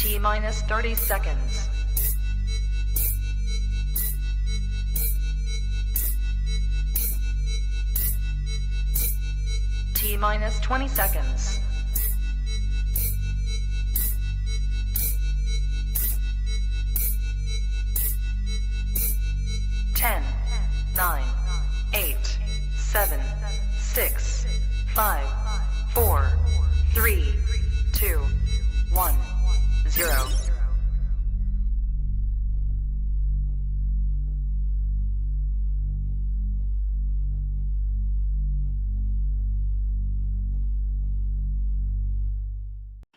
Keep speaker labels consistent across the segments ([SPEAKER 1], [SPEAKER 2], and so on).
[SPEAKER 1] T-minus 30 seconds. T-minus 20 seconds. 10, 9, 8, 7, 6, 5, 4, 3, 2, 1, 0.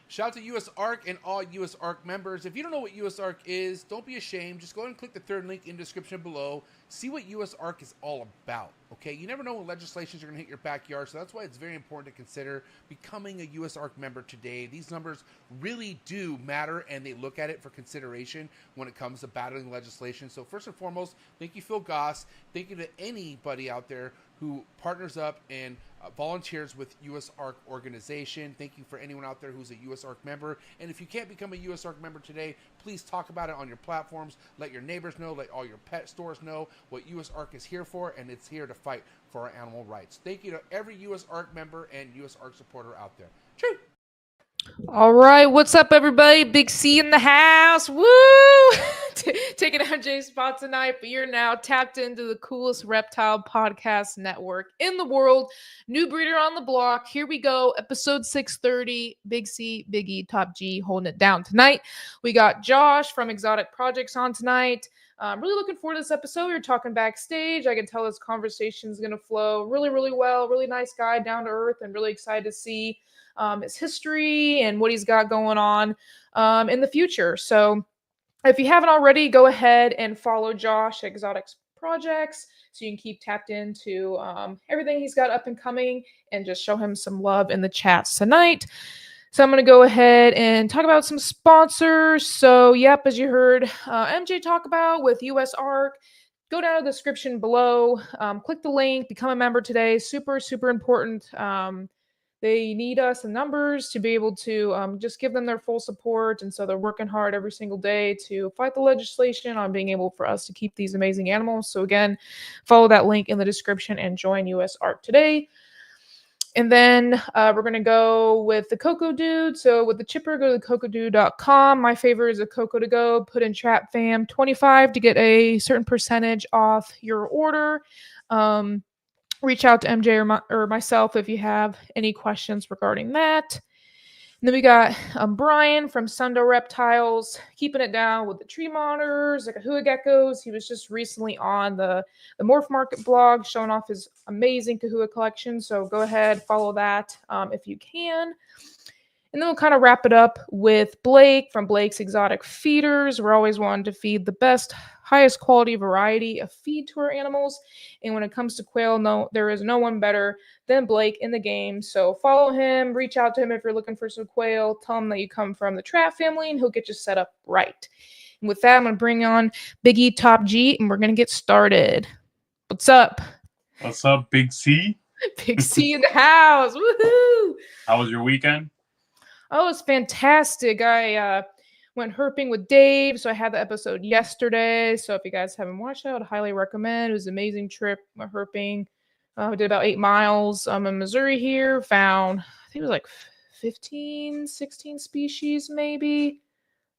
[SPEAKER 2] Shout out to USARK and all USARK members. If you don't know what USARK is, don't be ashamed. Just go ahead and click the third link in the description below. See what USARK is all about, okay? You never know when legislations are going to hit your backyard, so that's why it's very important to consider becoming a USARK member today. These numbers really do matter, and they look at it for consideration when it comes to battling legislation. So first and foremost, thank you, Phil Goss. Thank you to anybody out there who partners up and volunteers with USARK organization. Thank you for anyone out there who's a USARK member. And if you can't become a USARK member today, please talk about it on your platforms. Let your neighbors know, let all your pet stores know what USARK is here for, and it's here to fight for our animal rights. Thank you to every USARK member and USARK supporter out there. True.
[SPEAKER 3] All right, what's up, everybody? Big C in the house. Woo! Taking MJ's spot tonight, but you're now tapped into the coolest reptile podcast network in the world. New breeder on the block. Here we go. Episode 630. Big C, Big E, Top G holding it down tonight. We got Josh from Exotic Projects on tonight. Really looking forward to this episode. We were talking backstage. I can tell this conversation is going to flow really, really well. Really nice guy, down to earth, and really excited to see his history and what he's got going on in the future. So if you haven't already, go ahead and follow Josh at Exotic Projects so you can keep tapped into everything he's got up and coming, and just show him some love in the chats tonight. So I'm going to go ahead and talk about some sponsors. So yep, as you heard MJ talk about with USARK, go down to the description below, click the link, become a member today. Super, super important. They need us in numbers to be able to just give them their full support. And so they're working hard every single day to fight the legislation on being able for us to keep these amazing animals. So again, follow that link in the description and join USARK today. And then we're going to go with the COCO Dude. So with the chipper, go to cocodude.com. My favorite is a COCO to go. Put in Trap Fam 25 to get a certain percentage off your order. Reach out to MJ or myself if you have any questions regarding that. And then we got Brian from SUNDOWN Reptiles, keeping it down with the tree monitors, the kahua geckos. He was just recently on the Morph Market blog showing off his amazing kahua collection. So go ahead, follow that if you can. And then we'll kind of wrap it up with Blake from Blake's Exotic Feeders. We're always wanting to feed the best, highest quality variety of feed to our animals. And when it comes to quail, no, there is no one better than Blake in the game. So follow him, reach out to him if you're looking for some quail. Tell him that you come from the Trap family, and he'll get you set up right. And with that, I'm going to bring on Big E, Top G, and we're going to get started. What's up?
[SPEAKER 4] What's up, Big C?
[SPEAKER 3] Big C in the house. Woohoo!
[SPEAKER 4] How was your weekend?
[SPEAKER 3] Oh, it's fantastic. I went herping with Dave, so I had the episode yesterday. So if you guys haven't watched it, I would highly recommend. It was an amazing trip. Went herping. We did about 8 miles in Missouri here. Found, I think it was like 15, 16 species maybe.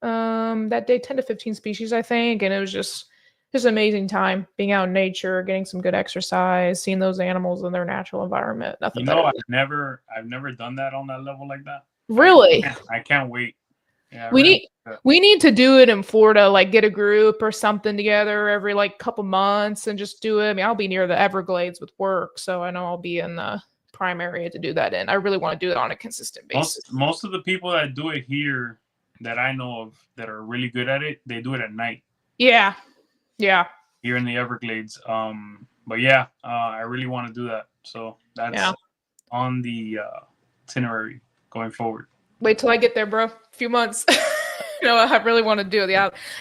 [SPEAKER 3] That day, 10 to 15 species, I think. And it was just an amazing time being out in nature, getting some good exercise, seeing those animals in their natural environment. Nothing better.
[SPEAKER 4] I've never done that on that level like that.
[SPEAKER 3] Really?
[SPEAKER 4] I can't wait. Yeah,
[SPEAKER 3] we need to do it in Florida, like get a group or something together every like couple months and just do it. I mean, I'll be near the Everglades with work, so I know I'll be in the prime area to do that in. I really want to do it on a consistent basis.
[SPEAKER 4] Most of the people that do it here that I know of that are really good at it, they do it at night.
[SPEAKER 3] Yeah.
[SPEAKER 4] Here in the Everglades. But yeah, I really want to do that. So that's on the itinerary going forward.
[SPEAKER 3] Wait till I get there, bro. A few months. No, I really want to do it.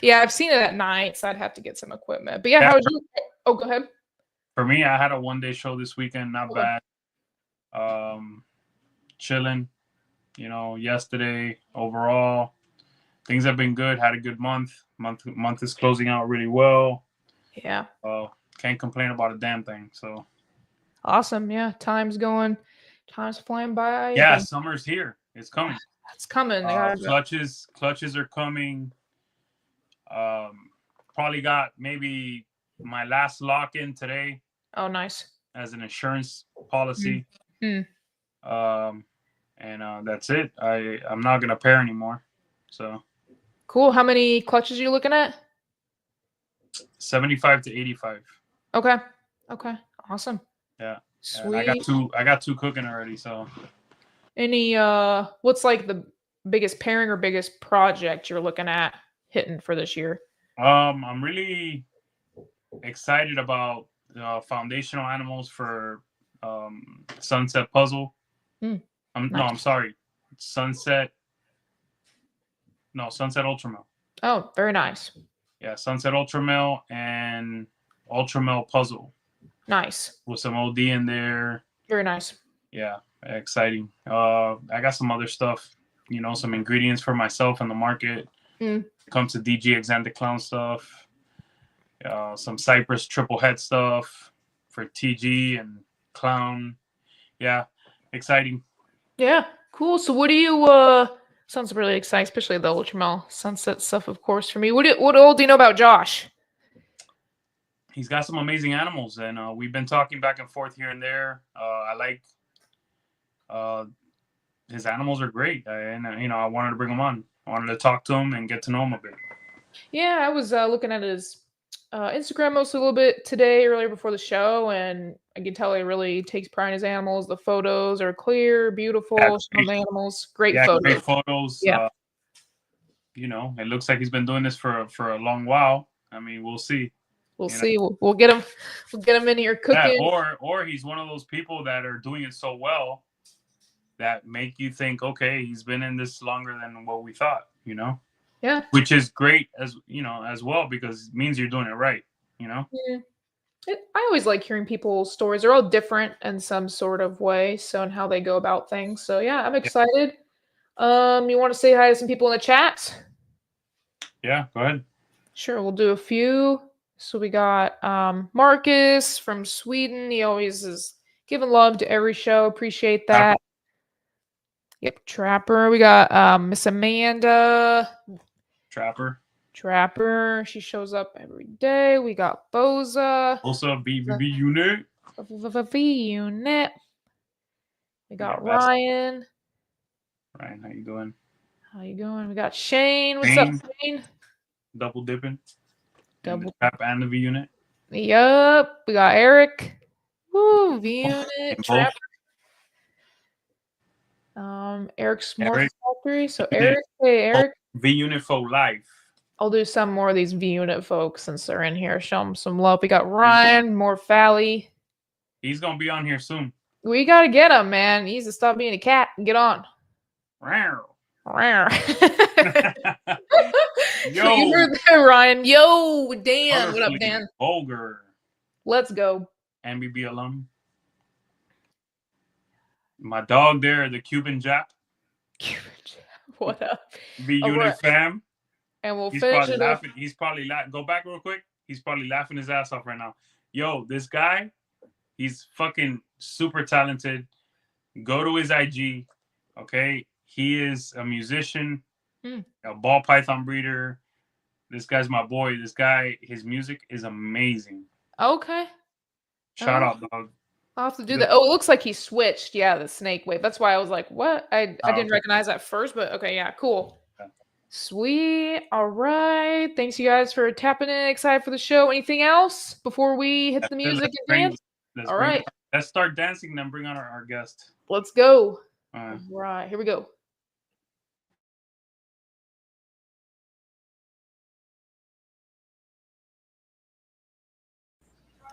[SPEAKER 3] Yeah, I've seen it at night, so I'd have to get some equipment. But yeah, how was you? Oh, go ahead.
[SPEAKER 4] For me, I had a one-day show this weekend. Not bad. Chilling. Yesterday overall, things have been good. Had a good month. Month is closing out really well.
[SPEAKER 3] Yeah.
[SPEAKER 4] Can't complain about a damn thing. So
[SPEAKER 3] awesome. Yeah, time's flying by.
[SPEAKER 4] Yeah, summer's here. It's coming.
[SPEAKER 3] It's coming.
[SPEAKER 4] Clutches are coming. Probably got maybe my last lock in today.
[SPEAKER 3] Oh, nice.
[SPEAKER 4] As an insurance policy.
[SPEAKER 3] Mm-hmm.
[SPEAKER 4] And that's it. I'm not gonna pair anymore. So
[SPEAKER 3] cool. How many clutches are you looking at?
[SPEAKER 4] 75 to 85.
[SPEAKER 3] Okay. Awesome.
[SPEAKER 4] Yeah.
[SPEAKER 3] Sweet.
[SPEAKER 4] I got two cooking already. So
[SPEAKER 3] any what's like the biggest pairing or biggest project you're looking at hitting for this year?
[SPEAKER 4] I'm really excited about foundational animals for Sunset Puzzle.
[SPEAKER 3] Nice.
[SPEAKER 4] No, I'm sorry. Sunset Ultramel.
[SPEAKER 3] Oh, very nice.
[SPEAKER 4] Yeah, Sunset Ultramel and Ultramel Puzzle.
[SPEAKER 3] Nice.
[SPEAKER 4] With some OD in there.
[SPEAKER 3] Very nice.
[SPEAKER 4] Yeah, exciting. I got some other stuff, some ingredients for myself in the market. Comes to DG Xanthic Clown stuff. Some Cypress triple head stuff for TG and Clown. Yeah, exciting.
[SPEAKER 3] Yeah, cool. So what do you sounds really exciting, especially the Ultramel Sunset stuff, of course, for me. What all do you know about Josh?
[SPEAKER 4] He's got some amazing animals, and we've been talking back and forth here and there. I like his animals are great, and I wanted to bring him on. I wanted to talk to him and get to know him a bit.
[SPEAKER 3] Yeah, I was looking at his Instagram most a little bit today, earlier before the show, and I can tell he really takes pride in his animals. The photos are clear, beautiful, some animals, great photos.
[SPEAKER 4] Great photos.
[SPEAKER 3] Yeah.
[SPEAKER 4] It looks like he's been doing this for a long while. I mean, we'll see.
[SPEAKER 3] We'll see. We'll get him. We'll get him in here cooking.
[SPEAKER 4] Yeah, or he's one of those people that are doing it so well that make you think, okay, he's been in this longer than what we thought.
[SPEAKER 3] Yeah.
[SPEAKER 4] Which is great as well, because it means you're doing it right.
[SPEAKER 3] Yeah. I always like hearing people's stories. They're all different in some sort of way, so and how they go about things. So yeah, I'm excited. You want to say hi to some people in the chat?
[SPEAKER 4] Yeah, go ahead.
[SPEAKER 3] Sure, we'll do a few. So we got Marcus from Sweden. He always is giving love to every show. Appreciate that. Yep, Trapper. We got Miss Amanda. Trapper. She shows up every day. We got Boza.
[SPEAKER 4] Also, VVV unit.
[SPEAKER 3] Unit. We got Ryan.
[SPEAKER 4] Ryan, how you doing?
[SPEAKER 3] We got Shane. What's up, Shane?
[SPEAKER 4] Double dipping. Double Trap and the V unit.
[SPEAKER 3] Yup. We got Eric. Woo, V unit. Trapper. Eric's Morph Factory. So Eric, hey Eric.
[SPEAKER 4] V unit for life.
[SPEAKER 3] I'll do some more of these V unit folks since they're in here. Show them some love. We got Ryan, Morph Valley.
[SPEAKER 4] He's gonna be on here soon.
[SPEAKER 3] We gotta get him, man. He needs to stop being a cat and get on.
[SPEAKER 4] Rawr.
[SPEAKER 3] Yo, you heard that, Ryan. Yo, Dan. What up, Dan?
[SPEAKER 4] Vulgar.
[SPEAKER 3] Let's go.
[SPEAKER 4] MBB alum. My dog there, the Cuban Jap.
[SPEAKER 3] What up?
[SPEAKER 4] V unit fam.
[SPEAKER 3] And we'll
[SPEAKER 4] He's
[SPEAKER 3] finish
[SPEAKER 4] probably
[SPEAKER 3] it
[SPEAKER 4] laughing. He's probably go back real quick. He's probably laughing his ass off right now. Yo, this guy, he's fucking super talented. Go to his IG. Okay. He is a musician, a ball python breeder. This guy's my boy. This guy, his music is amazing.
[SPEAKER 3] Okay.
[SPEAKER 4] Shout out, dog.
[SPEAKER 3] I'll have to do that. Oh, it looks like he switched. Yeah, the snake wave. That's why I was like, what? I didn't recognize that first, but okay, yeah, cool. Yeah. Sweet. All right. Thanks, you guys, for tapping in. Excited for the show. Anything else before we hit the music and dance? All right.
[SPEAKER 4] Let's start dancing, then bring on our guest.
[SPEAKER 3] Let's go. All right. Here we go.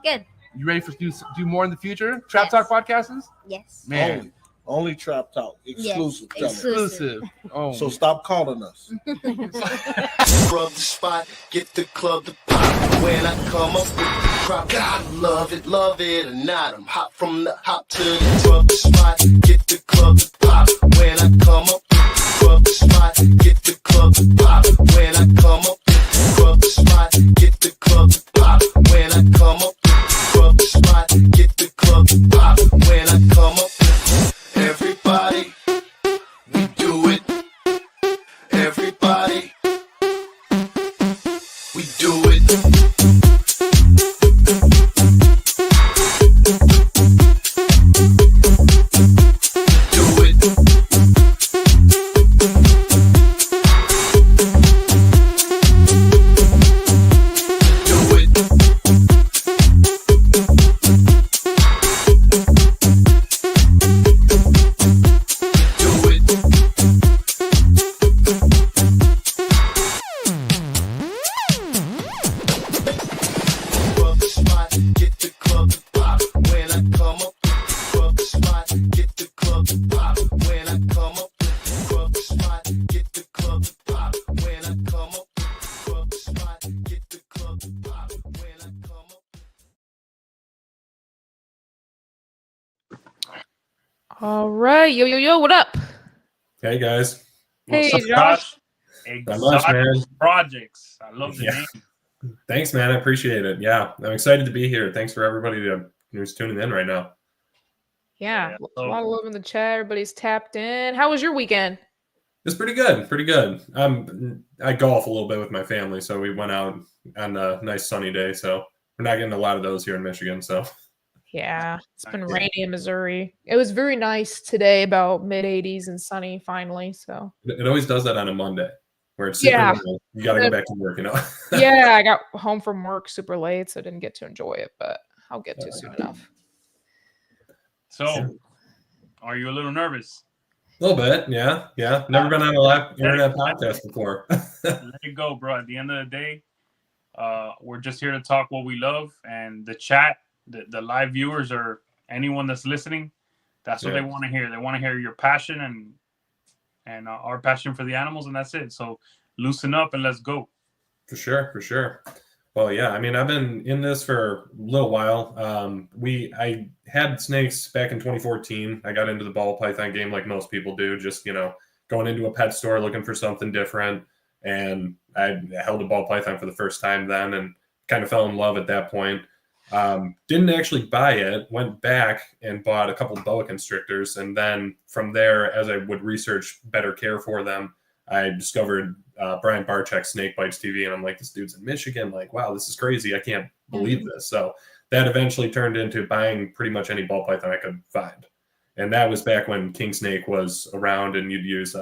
[SPEAKER 5] Good.
[SPEAKER 2] You ready for do more in the future? Trap Talk podcasts?
[SPEAKER 5] Yes.
[SPEAKER 2] Man.
[SPEAKER 6] Only Trap Talk. Exclusive.
[SPEAKER 5] Yes.
[SPEAKER 2] Exclusive. Oh.
[SPEAKER 6] So stop calling us.
[SPEAKER 7] Rub the spot, get the club to pop. When I come up with the crop, God love it or not. I'm hot from the hop to the rub the spot, get the club to pop. When I come up with the rub the spot, get the club to pop.
[SPEAKER 3] All right, yo, what up?
[SPEAKER 5] Hey guys.
[SPEAKER 3] Hey,
[SPEAKER 4] What's up,
[SPEAKER 3] Josh.
[SPEAKER 5] Not much, man.
[SPEAKER 4] Exotic Projects. I love the
[SPEAKER 5] Yeah.
[SPEAKER 4] name.
[SPEAKER 5] Thanks, man. I appreciate it. Yeah, I'm excited to be here. Thanks for everybody who's tuning in right now.
[SPEAKER 3] Yeah,
[SPEAKER 4] Yeah,
[SPEAKER 3] a lot of love in the chat. Everybody's tapped in. How was your weekend?
[SPEAKER 5] It's pretty good. Pretty good. I golf a little bit with my family, so we went out on a nice sunny day. So we're not getting a lot of those here in Michigan. So
[SPEAKER 3] Yeah, it's been
[SPEAKER 4] Nice.
[SPEAKER 3] rainy in Missouri. It was very nice today, about mid 80s and sunny finally. So
[SPEAKER 5] it always does that on a Monday, where it's super
[SPEAKER 3] Yeah.
[SPEAKER 5] rainy. You got to go back to work, you know.
[SPEAKER 3] yeah, I got home from work super late, so I didn't get to enjoy it, but I'll get to soon enough.
[SPEAKER 4] So, are you a little nervous?
[SPEAKER 5] A little bit, yeah. Never been on a live internet podcast before.
[SPEAKER 4] Let it go, bro. At the end of the day, we're just here to talk what we love, and the chat, the live viewers, or anyone that's listening, that's what
[SPEAKER 5] Yeah.
[SPEAKER 4] they want to hear. They want to hear your passion and our passion for the animals, and that's it. So, loosen up and let's go.
[SPEAKER 5] For sure. Well, yeah, I mean, I've been in this for a little while. I had snakes back in 2014. I got into the ball python game like most people do, just, going into a pet store looking for something different. And I held a ball python for the first time then and kind of fell in love at that point. Didn't actually buy it, went back and bought a couple of boa constrictors. And then from there, as I would research better care for them, I discovered Brian Barczyk's Snake Bites TV, and I'm like, this dude's in Michigan. Like, wow, this is crazy. I can't believe this. So that eventually turned into buying pretty much any ball python I could find. And that was back when King Snake was around, and you'd use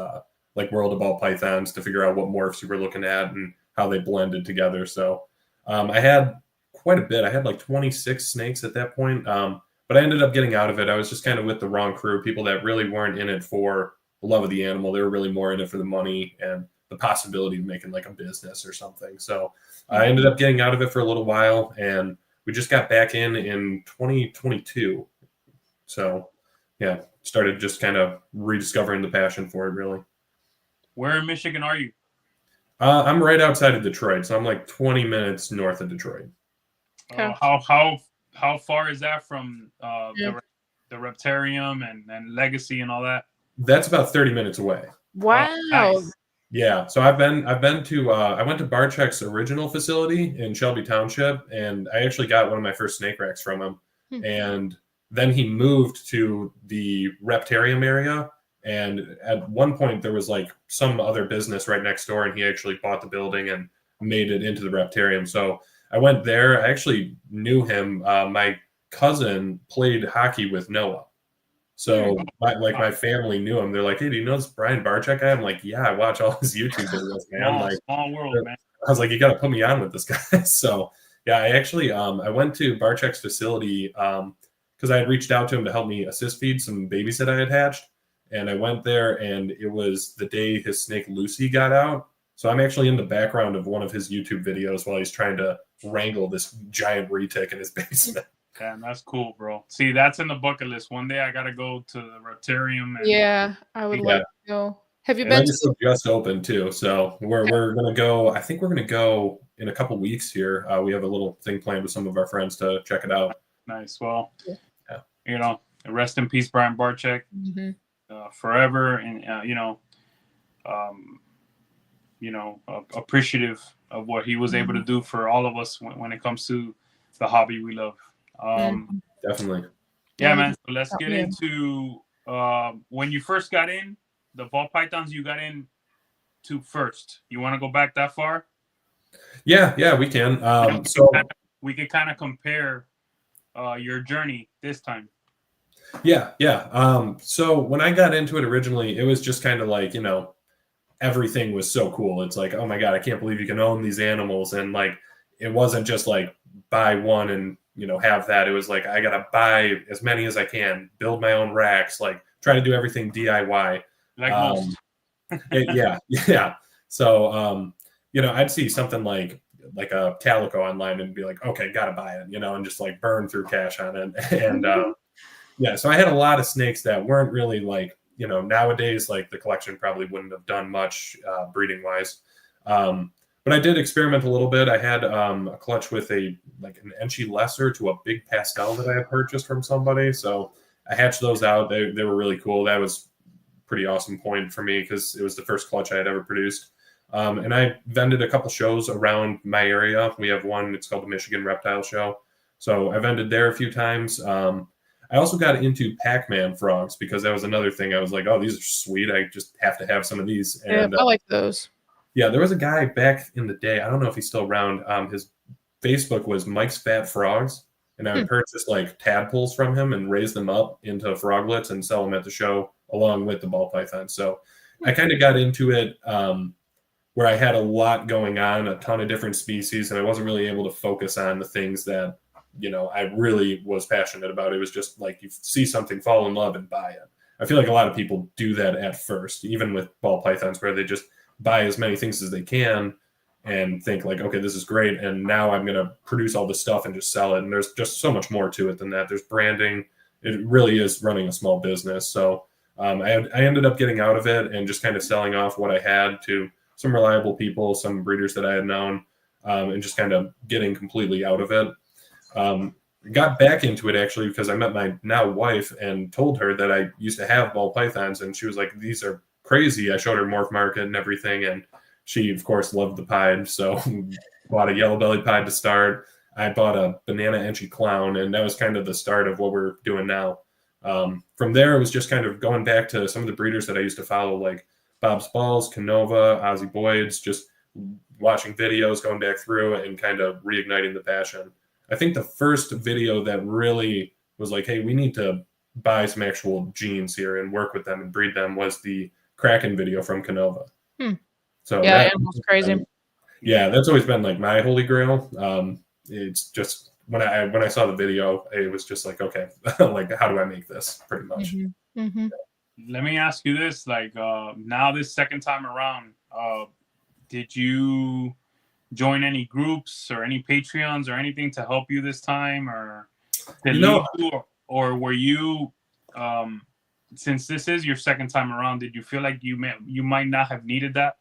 [SPEAKER 5] like World of Ball Pythons to figure out what morphs you were looking at and how they blended together. So I had quite a bit. I had like 26 snakes at that point, but I ended up getting out of it. I was just kind of with the wrong crew, people that really weren't in it for the love of the animal. They were really more in it for the money and the possibility of making like a business or something. So I ended up getting out of it for a little while, and we just got back in 2022. So yeah, started just kind of rediscovering the passion for it, really.
[SPEAKER 4] Where in Michigan are you?
[SPEAKER 5] I'm right outside of Detroit, so I'm like 20 minutes north of Detroit.
[SPEAKER 3] Okay.
[SPEAKER 4] How far is that from the Reptarium and Legacy and all that?
[SPEAKER 5] That's about 30 minutes away.
[SPEAKER 3] Wow.
[SPEAKER 4] Nice.
[SPEAKER 5] Yeah, so I've been to I went to Barczyk's original facility in Shelby Township, and I actually got one of my first snake racks from him. And then he moved to the Reptarium area, and at one point there was like some other business right next door, and he actually bought the building and made it into the Reptarium. So I went there. I actually knew him. My cousin played hockey with Noah. So my family knew him. They're like, hey, do you know this Brian Barczyk guy? I'm like, yeah, I watch all his YouTube videos, man.
[SPEAKER 4] Small world, man.
[SPEAKER 5] I was like, you got to put me on with this guy. So yeah, I actually I went to Barczyk's facility because I had reached out to him to help me assist feed some babies that I had hatched. And I went there, and it was the day his snake Lucy got out. So I'm actually in the background of one of his YouTube videos while he's trying to wrangle this giant retic in his basement.
[SPEAKER 4] Damn, that's cool, bro. See, that's in the bucket list. One day I gotta go to the Reptarium. And
[SPEAKER 3] Yeah, I would like to go. Have you
[SPEAKER 5] And
[SPEAKER 3] been
[SPEAKER 5] it's just open too, so we're gonna go. I think we're gonna go in a couple weeks here. We have a little thing planned with some of our friends to check it out.
[SPEAKER 4] Nice. Well,
[SPEAKER 5] Yeah.
[SPEAKER 4] Rest in peace, Brian Barczyk. Forever, and appreciative of what he was able to do for all of us when it comes to the hobby we love.
[SPEAKER 5] Definitely.
[SPEAKER 4] Yeah, man. So let's get into when you first got in the ball pythons. You got in to first. You want to go back that far?
[SPEAKER 5] Yeah, we can.
[SPEAKER 4] We could kind of compare your journey this time.
[SPEAKER 5] Yeah. So when I got into it originally, it was just kind of like, everything was so cool. It's like, oh my God, I can't believe you can own these animals. And like, it wasn't just like buy one and, have that. It was like, I got to buy as many as I can, build my own racks, like try to do everything DIY.
[SPEAKER 4] Like most.
[SPEAKER 5] Yeah. So, I'd see something like a calico online and be like, okay, got to buy it, and just like burn through cash on it. And, so I had a lot of snakes that weren't really like, nowadays, like the collection probably wouldn't have done much breeding wise. But I did experiment a little bit. I had a clutch with an Enchi lesser to a big pastel that I had purchased from somebody. So I hatched those out. They were really cool. That was pretty awesome point for me because it was the first clutch I had ever produced. And I vended a couple shows around my area. We have one, it's called the Michigan Reptile Show. So I vended there a few times. I also got into Pac-Man frogs because that was another thing. I was like, oh, these are sweet. I just have to have some of these. And
[SPEAKER 3] I like those.
[SPEAKER 5] yeah, there was a guy back in the day. I don't know if he's still around. His Facebook was Mike's Fat Frogs. And I would purchase like tadpoles from him and raise them up into froglets and sell them at the show along with the ball python. So I kind of got into it where I had a lot going on, a ton of different species, and I wasn't really able to focus on the things that, you know, I really was passionate about. It was just like you see something, fall in love, and buy it. I feel like a lot of people do that at first, even with ball pythons, where they just buy as many things as they can and think like, okay, this is great, and now I'm going to produce all this stuff and just sell it. And there's just so much more to it than that. There's branding. It really is running a small business. So I ended up getting out of it and just kind of selling off what I had to some reliable people, some breeders that I had known, and just kind of getting completely out of it. Got back into it actually because I met my now wife and told her that I used to have ball pythons, and she was like, these are crazy. I showed her Morph Market and everything, and she, of course, loved the pied, so bought a yellow-bellied pied to start. I bought a banana enchi clown, and that was kind of the start of what we're doing now. From there, it was just kind of going back to some of the breeders that I used to follow, like Bob's Balls, Canova, Ozzy Boyd's, just watching videos, going back through it, and kind of reigniting the passion. I think the first video that really was like, hey, we need to buy some actual genes here and work with them and breed them was the Kraken video from Canova. So
[SPEAKER 3] yeah, animals crazy.
[SPEAKER 5] Yeah, that's always been like my holy grail. It's just when I saw the video, it was just like, okay, like how do I make this? Pretty much.
[SPEAKER 4] Let me ask you this: like now, this second time around, did you join any groups or any Patreons or anything to help you this time, or or were you? Since this is your second time around, did you feel like you might not have needed that?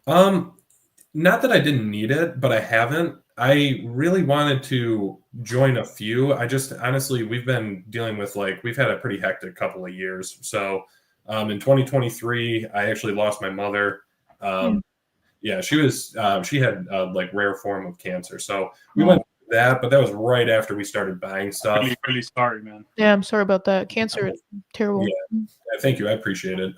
[SPEAKER 5] Not that I didn't need it, but I haven't. I really wanted to join a few. I just honestly, we've been dealing with we've had a pretty hectic couple of years. So in 2023, I actually lost my mother. Yeah, she had like rare form of cancer. So we went through that, but that was right after we started buying stuff.
[SPEAKER 4] Really, really sorry, man.
[SPEAKER 3] Yeah, I'm sorry about that. Cancer is terrible.
[SPEAKER 5] Yeah, thank you. I appreciate it.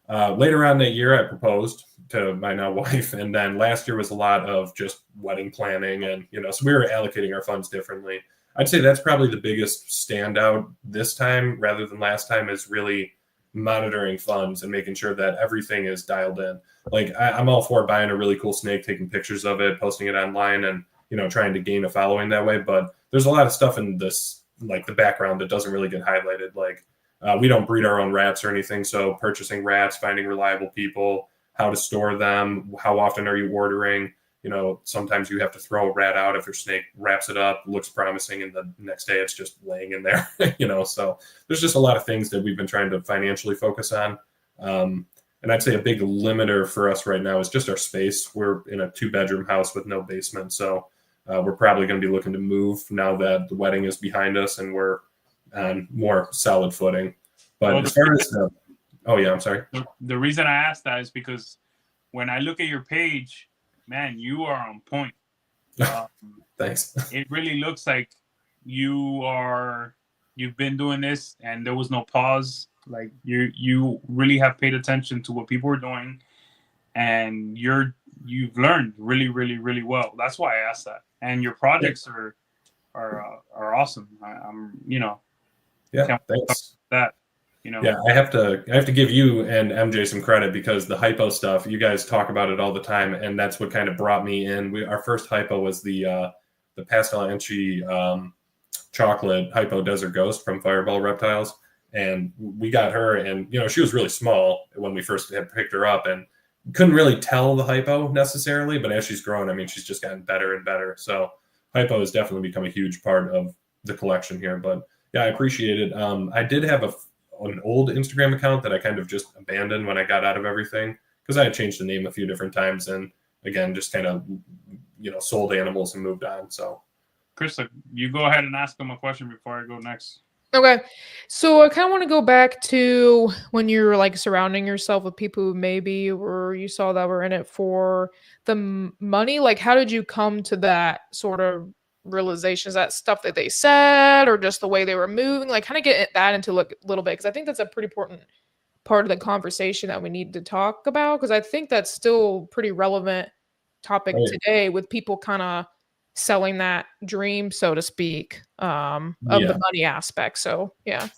[SPEAKER 5] Later on that year, I proposed to my now wife, and then last year was a lot of just wedding planning, and so we were allocating our funds differently. I'd say that's probably the biggest standout this time rather than last time, is really monitoring funds and making sure that everything is dialed in. Like I'm all for buying a really cool snake, taking pictures of it, posting it online, and trying to gain a following that way. But there's a lot of stuff in this, like the background, that doesn't really get highlighted. Like we don't breed our own rats or anything, so purchasing rats, finding reliable people, how to store them, how often are you ordering. Sometimes you have to throw a rat out if your snake wraps it up, looks promising, and the next day it's just laying in there. So there's just a lot of things that we've been trying to financially focus on. And I'd say a big limiter for us right now is just our space. We're in a 2-bedroom house with no basement, so we're probably going to be looking to move now that the wedding is behind us and we're on more solid footing. But as far as oh yeah, I'm sorry.
[SPEAKER 4] The reason I asked that is because when I look at your page, man, you are on point.
[SPEAKER 5] Thanks.
[SPEAKER 4] It really looks like you've been doing this and there was no pause. Like you really have paid attention to what people are doing, and you've learned really, really, really well. That's why I asked that. And your projects are awesome. I'm
[SPEAKER 5] yeah, thanks.
[SPEAKER 4] That
[SPEAKER 5] Yeah, I have to give you and MJ some credit, because the hypo stuff, you guys talk about it all the time, and that's what kind of brought me in. Our first hypo was the pastel enchi chocolate hypo Desert Ghost from Fireball Reptiles, and we got her, and she was really small when we first had picked her up, and couldn't really tell the hypo necessarily, but as she's grown, I mean, she's just gotten better and better. So hypo has definitely become a huge part of the collection here. But yeah, I appreciate it. I did have an old Instagram account that I kind of just abandoned when I got out of everything, because I had changed the name a few different times, and again, just kind of sold animals and moved on. So
[SPEAKER 4] Chris, you go ahead and ask him a question before I go next.
[SPEAKER 3] Okay. So I kind of want to go back to when you're like surrounding yourself with people who maybe were you saw that were in it for the money. Like, how did you come to that sort of realization? Is that stuff that they said, or just the way they were moving? Like, kind of get that into a little bit because I think that's a pretty important part of the conversation that we need to talk about because I think that's still pretty relevant topic
[SPEAKER 5] Oh,
[SPEAKER 3] today with people kind of selling that dream, so to speak, of
[SPEAKER 5] yeah.
[SPEAKER 3] the money aspect. So yeah.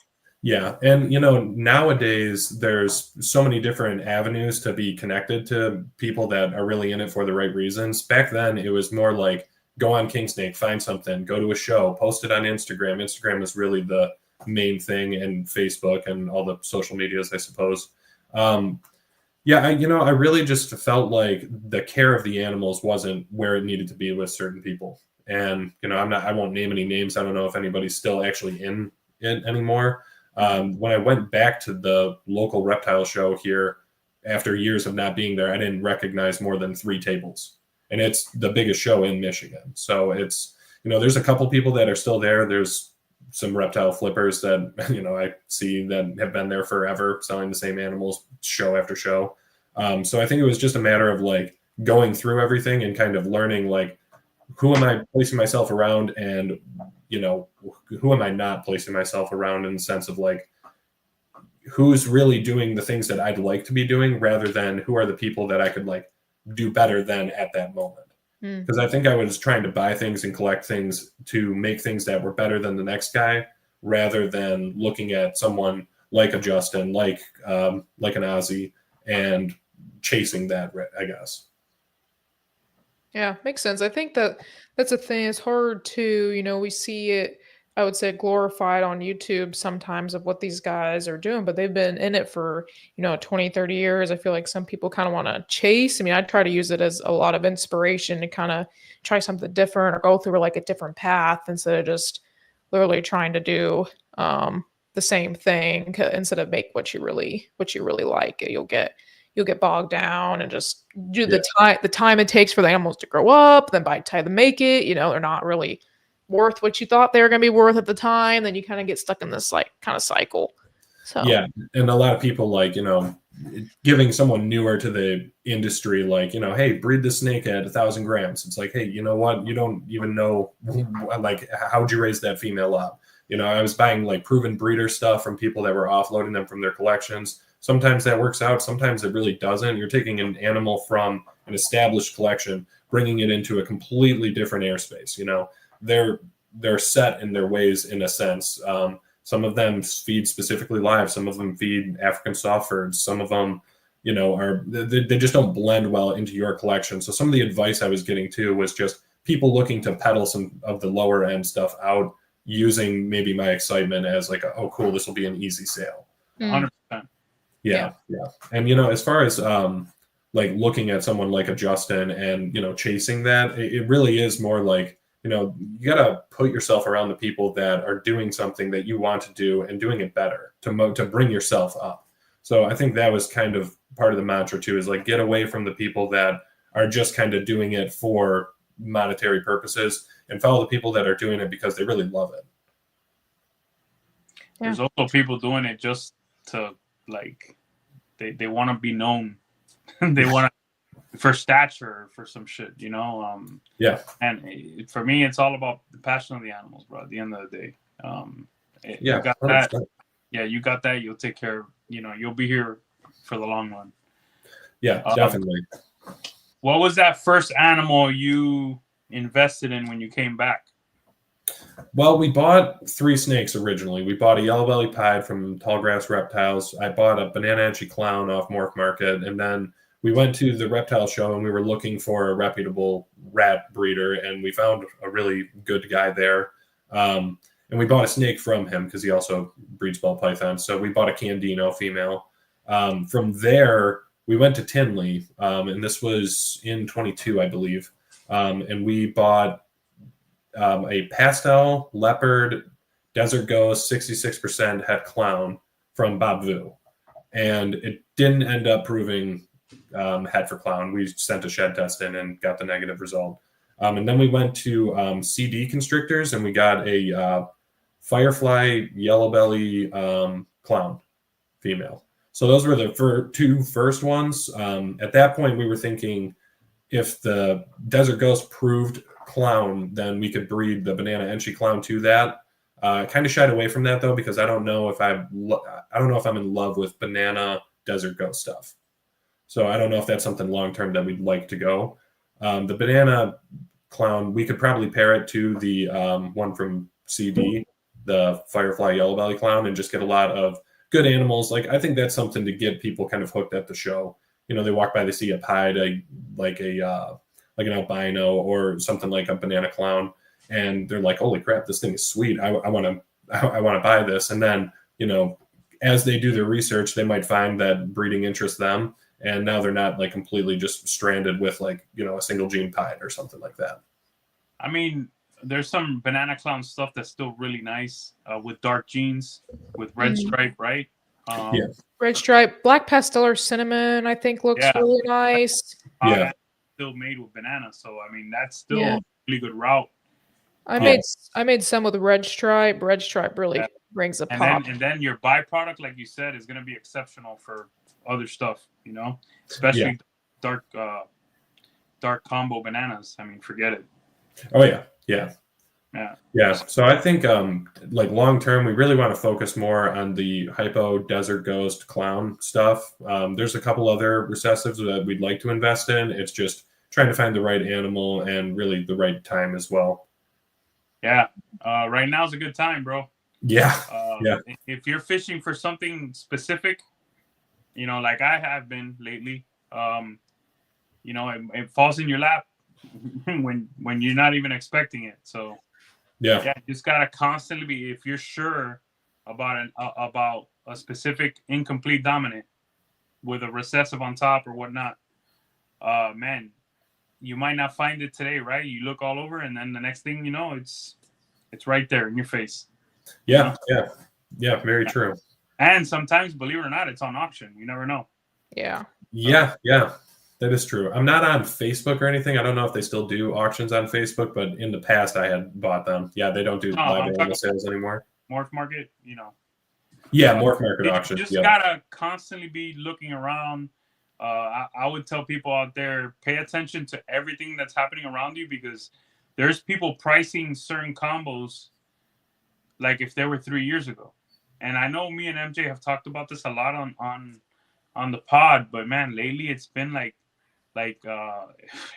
[SPEAKER 5] Yeah. And, you know, nowadays there's so many different avenues to be connected to people that are really in it for the right reasons. Back then, it was more like go on Kingsnake, find something, go to a show, post it on Instagram. Instagram is really the main thing, and Facebook and all the social medias, I suppose. Yeah, I really just felt like the care of the animals wasn't where it needed to be with certain people. And, I won't name any names. I don't know if anybody's still actually in it anymore. When I went back to the local reptile show here after years of not being there, I didn't recognize more than 3 tables. And it's the biggest show in Michigan. So it's, there's a couple people that are still there. There's some reptile flippers that, I see that have been there forever selling the same animals show after show. So I think it was just a matter of like going through everything and kind of learning like, who am I placing myself around and, who am I not placing myself around in the sense of like, who's really doing the things that I'd like to be doing rather than who are the people that I could like do better than at that moment. Because I think I was trying to buy things and collect things to make things that were better than the next guy rather than looking at someone like a Justin, like an Ozzy and chasing that, I guess.
[SPEAKER 3] Yeah, makes sense. I think that's a thing. It's hard to, we see it, I would say, glorified on YouTube sometimes of what these guys are doing, but they've been in it for, 20, 30 years. I feel like some people kind of want to chase. I mean, I try to use it as a lot of inspiration to kind of try something different or go through like a different path instead of just literally trying to do the same thing instead of make what you really like. You'll get bogged down and just do the time it takes for the animals to grow up. Then by the time they make it, they're not really worth what you thought they were going to be worth at the time. Then you kind of get stuck in this like kind of cycle. So
[SPEAKER 5] yeah, and a lot of people like giving someone newer to the industry like hey, breed the snake at 1,000 grams. It's like, hey, you know what? You don't even know like how'd you raise that female up? I was buying like proven breeder stuff from people that were offloading them from their collections. Sometimes that works out. Sometimes it really doesn't. You're taking an animal from an established collection, bringing it into a completely different airspace. They're set in their ways in a sense. Some of them feed specifically live. Some of them feed African softbirds. Some of them, they just don't blend well into your collection. So some of the advice I was getting too was just people looking to peddle some of the lower end stuff out using maybe my excitement as like, oh, cool, this will be an easy sale.
[SPEAKER 4] 100%.
[SPEAKER 5] Yeah. And, as far as like looking at someone like a Justin and, chasing that, it really is more like, you got to put yourself around the people that are doing something that you want to do and doing it better to bring yourself up. So I think that was kind of part of the mantra too, is like get away from the people that are just kind of doing it for monetary purposes and follow the people that are doing it because they really love it.
[SPEAKER 3] Yeah.
[SPEAKER 4] There's also people doing it just to like, they want to be known. They want to, for stature, for some shit,
[SPEAKER 5] Yeah.
[SPEAKER 4] And for me, it's all about the passion of the animals, bro. At the end of the day,
[SPEAKER 5] yeah,
[SPEAKER 4] you got
[SPEAKER 5] 100%.
[SPEAKER 4] that. Yeah, you got that. You'll take care of, you'll be here for the long run.
[SPEAKER 5] Yeah, definitely.
[SPEAKER 4] What was that first animal you invested in when you came back?
[SPEAKER 5] Well, we bought 3 snakes originally. We bought a yellow belly pied from Tallgrass Reptiles. I bought a banana edgy clown off Morph Market, and then we went to the reptile show and we were looking for a reputable rat breeder, and we found a really good guy there. And we bought a snake from him because he also breeds ball pythons. So we bought a Candino female. From there, we went to Tinley, and this was in 22, I believe. And we bought a pastel leopard desert ghost 66% het clown from Bob Vu. And it didn't end up proving het for clown. We sent a shed test in and got the negative result. And then we went to CD constrictors and we got a Firefly Yellow Belly Clown female. So those were the two first ones. At that point, we were thinking if the Desert Ghost proved clown, then we could breed the Banana Enchi Clown to that. Kind of shied away from that though, because I don't know if I'm in love with Banana Desert Ghost stuff. So I don't know if that's something long term that we'd like to go. The Banana Clown, we could probably pair it to the one from CD, the Firefly Yellow Belly Clown, and just get a lot of good animals. Like, I think that's something to get people kind of hooked at the show. You know, they walk by, they see a pied, like an albino or something like a banana clown, and they're like, "Holy crap, this thing is sweet! I want to buy this." And then, you know, as they do their research, they might find that breeding interests them, and now they're not like completely just stranded with, like, you know, a single gene pied or something like that.
[SPEAKER 4] I mean, there's some banana clown stuff that's still really nice with dark genes, with red stripe, right?
[SPEAKER 5] Yeah.
[SPEAKER 3] Red stripe, black pastel or cinnamon, I think looks really nice.
[SPEAKER 5] Yeah.
[SPEAKER 4] Still made with banana, so I mean that's still a really good route.
[SPEAKER 3] I made some with red stripe. Red stripe really brings a pop.
[SPEAKER 4] And then your byproduct, like you said, is going to be exceptional for other stuff. You know, especially dark combo bananas. I mean, forget it.
[SPEAKER 5] Oh yeah. So I think like long term, we really want to focus more on the hypo Desert Ghost Clown stuff. There's a couple other recessives that we'd like to invest in. It's just trying to find the right animal and really the right time as well.
[SPEAKER 4] Yeah, right now is a good time, bro.
[SPEAKER 5] Yeah.
[SPEAKER 4] If you're fishing for something specific, you know, like I have been lately, you know, it falls in your lap when you're not even expecting it. So yeah, you just gotta constantly be, if you're sure about a specific incomplete dominant with a recessive on top or whatnot, man, you might not find it today, right? You look all over, and then the next thing you know, it's right there in your face.
[SPEAKER 5] Yeah, very true.
[SPEAKER 4] And sometimes, believe it or not, it's on auction. You never know.
[SPEAKER 3] Yeah,
[SPEAKER 5] that is true. I'm not on Facebook or anything. I don't know if they still do auctions on Facebook, but in the past I had bought them. Yeah, they don't do live animal sales anymore.
[SPEAKER 4] Morph market, you know.
[SPEAKER 5] Yeah, morph market auction.
[SPEAKER 4] You just gotta constantly be looking around. I would tell people out there, pay attention to everything that's happening around you, because there's people pricing certain combos like if they were 3 years ago. And I know me and MJ have talked about this a lot on the pod, but man, lately it's been like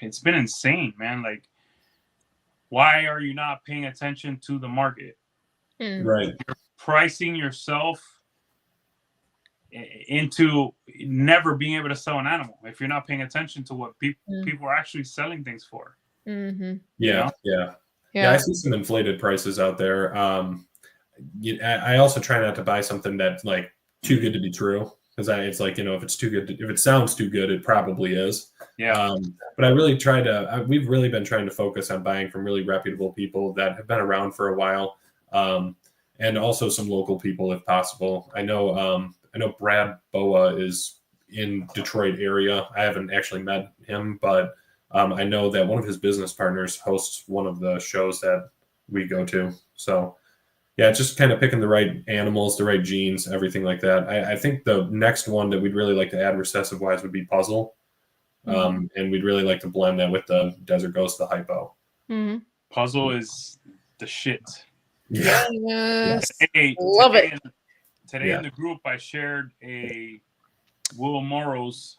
[SPEAKER 4] it's been insane, man. Like, why are you not paying attention to the market?
[SPEAKER 5] Right.
[SPEAKER 4] You're pricing yourself into never being able to sell an animal if you're not paying attention to what people are actually selling things for.
[SPEAKER 5] Yeah. I see some inflated prices out there. I also try not to buy something that's like too good to be true, because it's like, you know, if it's too good, if it sounds too good, it probably is.
[SPEAKER 4] Yeah.
[SPEAKER 5] But I really we've really been trying to focus on buying from really reputable people that have been around for a while, and also some local people if possible. I know Brad Boa is in Detroit area. I haven't actually met him, but I know that one of his business partners hosts one of the shows that we go to. So yeah, just kind of picking the right animals, the right genes, everything like that. I think the next one that we'd really like to add recessive wise would be Puzzle. And we'd really like to blend that with the Desert Ghost, the hypo.
[SPEAKER 4] Puzzle is the shit.
[SPEAKER 5] Yeah.
[SPEAKER 3] Yes.
[SPEAKER 4] Today,
[SPEAKER 3] Love it.
[SPEAKER 4] Today in the group, I shared a Will Morrow's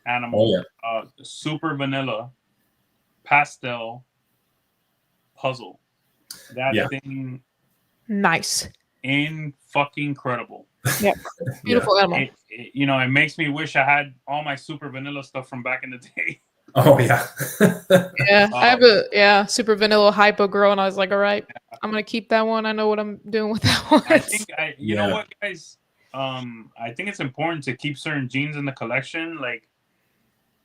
[SPEAKER 4] animal, super vanilla pastel puzzle. That thing,
[SPEAKER 3] nice,
[SPEAKER 4] in fucking incredible.
[SPEAKER 3] Yeah, beautiful animal.
[SPEAKER 4] It makes me wish I had all my super vanilla stuff from back in the day.
[SPEAKER 5] Oh yeah.
[SPEAKER 3] Yeah, I have a super vanilla hypo girl, and I was like, all right, I'm gonna keep that one. I know what I'm doing with that one.
[SPEAKER 4] I think you know what, guys. I think it's important to keep certain genes in the collection. Like,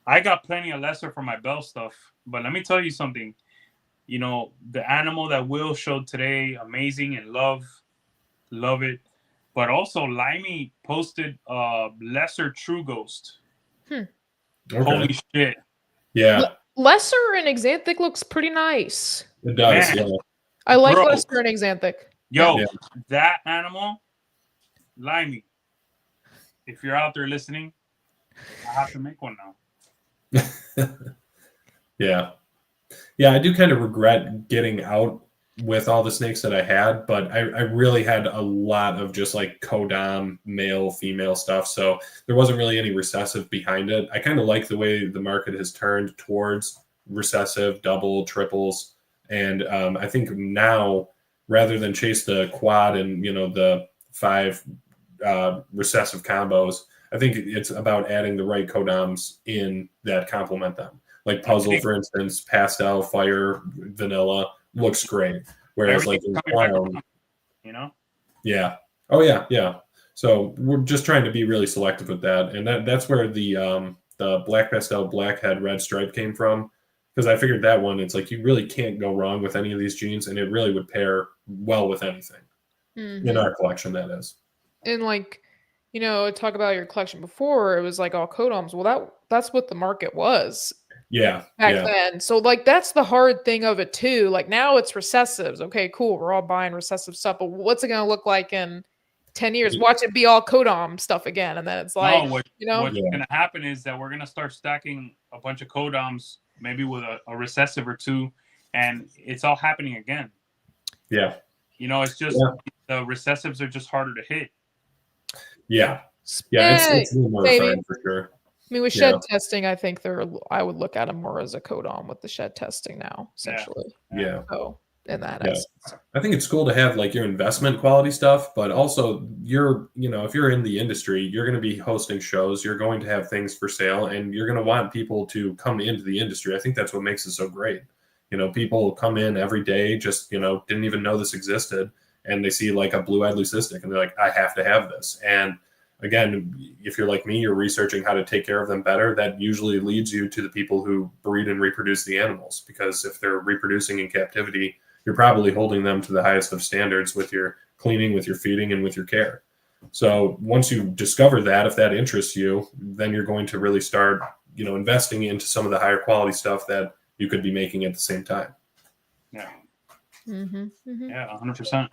[SPEAKER 4] I got plenty of lesser for my Bell stuff, but let me tell you something. You know, the animal that Will showed today, amazing, and love it. But also, Limey posted lesser True Ghost.
[SPEAKER 5] Okay.
[SPEAKER 4] Holy shit!
[SPEAKER 5] Yeah,
[SPEAKER 3] lesser and Xanthic looks pretty nice.
[SPEAKER 5] it does.
[SPEAKER 4] Man.
[SPEAKER 5] Yeah.
[SPEAKER 3] I like
[SPEAKER 4] Bro.
[SPEAKER 3] lesser and Xanthic.
[SPEAKER 4] Yo,
[SPEAKER 5] Yeah.
[SPEAKER 4] that animal, Limey, if you're out there listening, I have to make one now.
[SPEAKER 5] Yeah. Yeah, I do kind of regret getting out with all the snakes that I had, but I really had a lot of just like codom, male, female stuff. So there wasn't really any recessive behind it. I kind of like the way the market has turned towards recessive, double, triples. And I think now, rather than chase the quad and, the 5 recessive combos, I think it's about adding the right codoms in that complement them. Like puzzle, for instance, pastel, fire, vanilla looks great. Whereas like in clown, yeah. Oh yeah, yeah. So we're just trying to be really selective with that. And that's where the black pastel, blackhead, red stripe came from. Because I figured that one, it's like you really can't go wrong with any of these genes, and it really would pair well with anything in our collection, that is.
[SPEAKER 3] And like, talk about your collection before, it was like all codoms. Well, that's what the market was.
[SPEAKER 5] Yeah.
[SPEAKER 3] Back then. So like that's the hard thing of it too. Like now it's recessives. Okay, cool. We're all buying recessive stuff, but what's it gonna look like in 10 years? Watch it be all codom stuff again. And then it's like,
[SPEAKER 4] what's gonna happen is that we're gonna start stacking a bunch of codoms, maybe with a recessive or two, and it's all happening again.
[SPEAKER 5] Yeah.
[SPEAKER 4] It's just the recessives are just harder to hit.
[SPEAKER 5] Yeah. Yeah, it's a little more refined for sure.
[SPEAKER 3] I mean, with shed testing, I think I would look at them more as a codom with the shed testing now, essentially.
[SPEAKER 5] Yeah.
[SPEAKER 3] So in that essence.
[SPEAKER 5] I think it's cool to have like your investment quality stuff, but also if you're in the industry, you're going to be hosting shows, you're going to have things for sale, and you're going to want people to come into the industry. I think that's what makes it so great. People come in every day, just, didn't even know this existed, and they see like a blue-eyed leucistic, and they're like, I have to have this. And again, if you're like me, you're researching how to take care of them better. That usually leads you to the people who breed and reproduce the animals, because if they're reproducing in captivity, you're probably holding them to the highest of standards with your cleaning, with your feeding, and with your care. So once you discover that, if that interests you, then you're going to really start, investing into some of the higher quality stuff that you could be making at the same time.
[SPEAKER 4] Yeah.
[SPEAKER 3] Mm-hmm.
[SPEAKER 4] Yeah, 100%.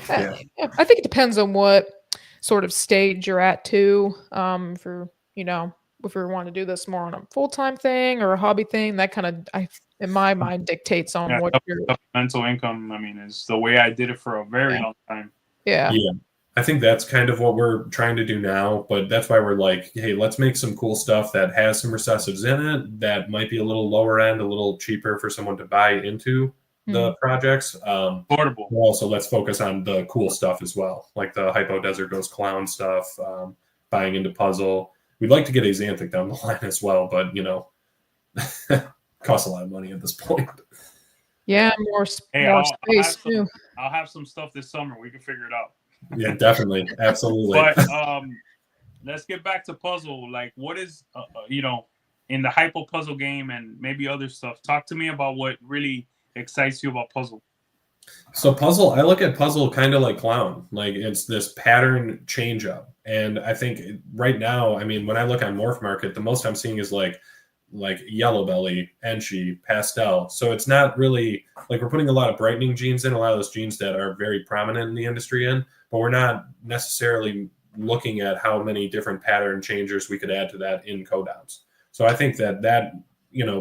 [SPEAKER 3] Yeah. I think it depends on what sort of stage you're at too. For if we want to do this more on a full-time thing or a hobby thing, that kind of in my mind dictates on what your
[SPEAKER 4] supplemental income. I mean, is the way I did it for a very long time.
[SPEAKER 3] Yeah.
[SPEAKER 5] I think that's kind of what we're trying to do now, but that's why we're like, hey, let's make some cool stuff that has some recessives in it that might be a little lower end, a little cheaper for someone to buy into the projects.
[SPEAKER 4] Affordable.
[SPEAKER 5] Also, let's focus on the cool stuff as well, like the Hypo Desert Ghost Clown stuff, buying into puzzle. We'd like to get Axanthic down the line as well, but costs a lot of money at this point.
[SPEAKER 3] Yeah, more space too.
[SPEAKER 4] I'll have some stuff this summer. We can figure it out.
[SPEAKER 5] Yeah, definitely, absolutely.
[SPEAKER 4] But let's get back to puzzle. Like, what is in the Hypo puzzle game and maybe other stuff? Talk to me about what really excites you about puzzle.
[SPEAKER 5] So puzzle, I look at puzzle kind of like clown. Like it's this pattern change up. And I think right now, I mean, when I look on Morph Market, the most I'm seeing is like yellow belly, enchi, pastel. So it's not really like we're putting a lot of brightening genes in, a lot of those genes that are very prominent in the industry but we're not necessarily looking at how many different pattern changers we could add to that in codoms. So I think that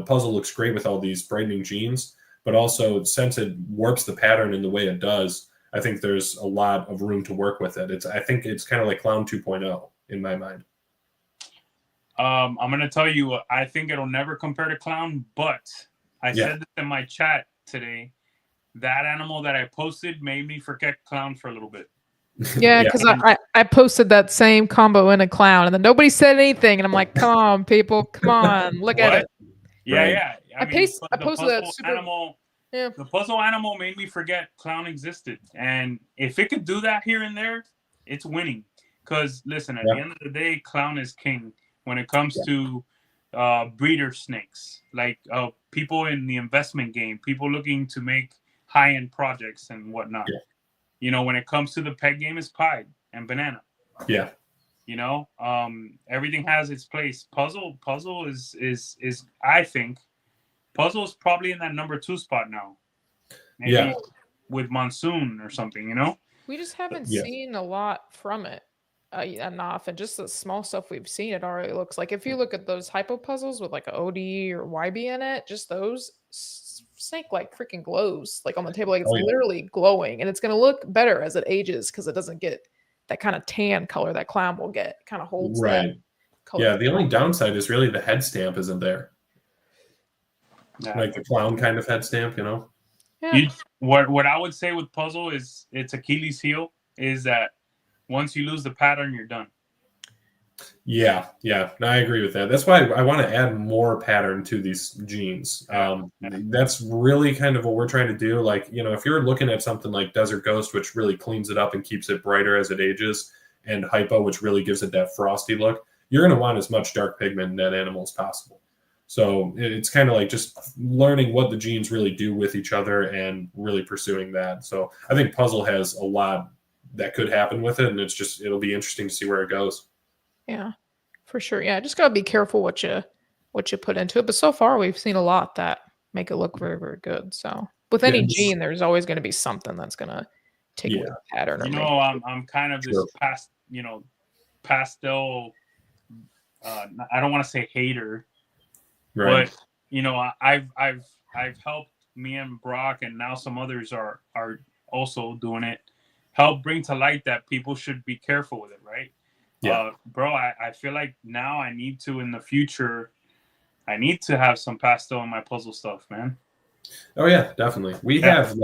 [SPEAKER 5] puzzle looks great with all these brightening genes, but also since it warps the pattern in the way it does, I think there's a lot of room to work with it. I think it's kind of like Clown 2.0 in my mind.
[SPEAKER 4] I'm going to tell you, I think it'll never compare to Clown, but I said this in my chat today. That animal that I posted made me forget Clown for a little bit.
[SPEAKER 3] Yeah, because I posted that same combo in a clown, and then nobody said anything, and I'm like, come on, people, come on, look at it.
[SPEAKER 4] Yeah,
[SPEAKER 5] right.
[SPEAKER 4] yeah.
[SPEAKER 3] I posted that super
[SPEAKER 4] animal. Yeah. The puzzle animal made me forget Clown existed, and if it could do that here and there, it's winning. Because listen, at the end of the day, Clown is king when it comes to breeder snakes, like people in the investment game, people looking to make high-end projects and whatnot. Yeah. When it comes to the pet game, is Pied and Banana.
[SPEAKER 5] Yeah.
[SPEAKER 4] Everything has its place. Puzzle is I think puzzle is probably in that number 2 spot now. Maybe with Monsoon or something,
[SPEAKER 3] We just haven't
[SPEAKER 5] Yeah.
[SPEAKER 3] seen a lot from it enough, and just the small stuff we've seen, it already looks like. If you look at those hypo puzzles with like a OD or YB in it, just those snake like freaking glows like on the table, like it's
[SPEAKER 5] Oh, yeah.
[SPEAKER 3] literally glowing, and it's gonna look better as it ages because it doesn't get that kind of tan color that clown will get. It kind of holds that
[SPEAKER 5] Right.
[SPEAKER 3] color.
[SPEAKER 5] Yeah, the only downside is really the head stamp isn't there.
[SPEAKER 4] Yeah.
[SPEAKER 5] Like the clown kind of head stamp, you know?
[SPEAKER 4] You, what I would say with puzzle is its Achilles heel is that once you lose the pattern, you're done.
[SPEAKER 5] Yeah, no, I agree with that. That's why I want to add more pattern to these genes. That's really kind of what we're trying to do. Like, if you're looking at something like Desert Ghost, which really cleans it up and keeps it brighter as it ages, and Hypo, which really gives it that frosty look, you're going to want as much dark pigment in that animal as possible. So it's kind of like just learning what the genes really do with each other and really pursuing that. So I think Puzzle has a lot that could happen with it, and it'll be interesting to see where it goes.
[SPEAKER 3] Yeah, for sure. Yeah, just gotta be careful what you put into it. But so far, we've seen a lot that make it look very, very good. So with any gene, there's always going to be something that's going to take away the pattern.
[SPEAKER 4] I'm kind of this pastel. I don't want to say hater,
[SPEAKER 5] right?
[SPEAKER 4] But I've helped me and Brock, and now some others are also doing it. Help bring to light that people should be careful with it, right?
[SPEAKER 5] Yeah,
[SPEAKER 4] bro, I feel like now I need to, in the future, I need to have some pastel in my puzzle stuff, man.
[SPEAKER 5] Oh yeah, definitely. We have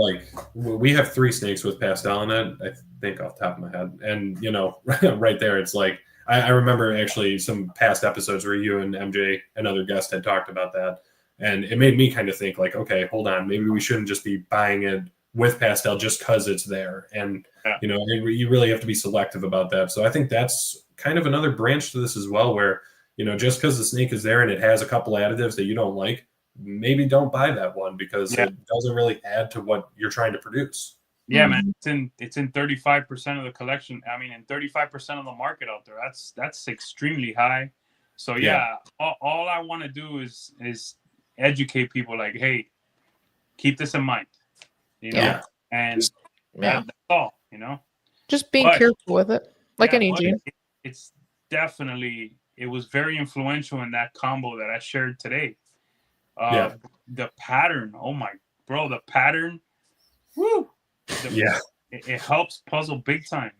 [SPEAKER 5] 3 snakes with pastel in it, I think, off the top of my head. And right there, it's like I remember actually some past episodes where you and MJ, another guest, had talked about that, and it made me kind of think like, okay, hold on, maybe we shouldn't just be buying it with pastel just because it's there. And you really have to be selective about that. So I think that's kind of another branch to this as well, where just because the snake is there and it has a couple additives that you don't like, maybe don't buy that one because it doesn't really add to what you're trying to produce.
[SPEAKER 4] Yeah, man, it's in 35% of the collection. I mean, in 35% of the market out there. That's extremely high. So all I want to do is educate people. Like, hey, keep this in mind. And that's all.
[SPEAKER 3] Just being careful with it, like any gene.
[SPEAKER 4] It's definitely, it was very influential in that combo that I shared today. The pattern, oh my, bro, the pattern, woo. It helps puzzle big time,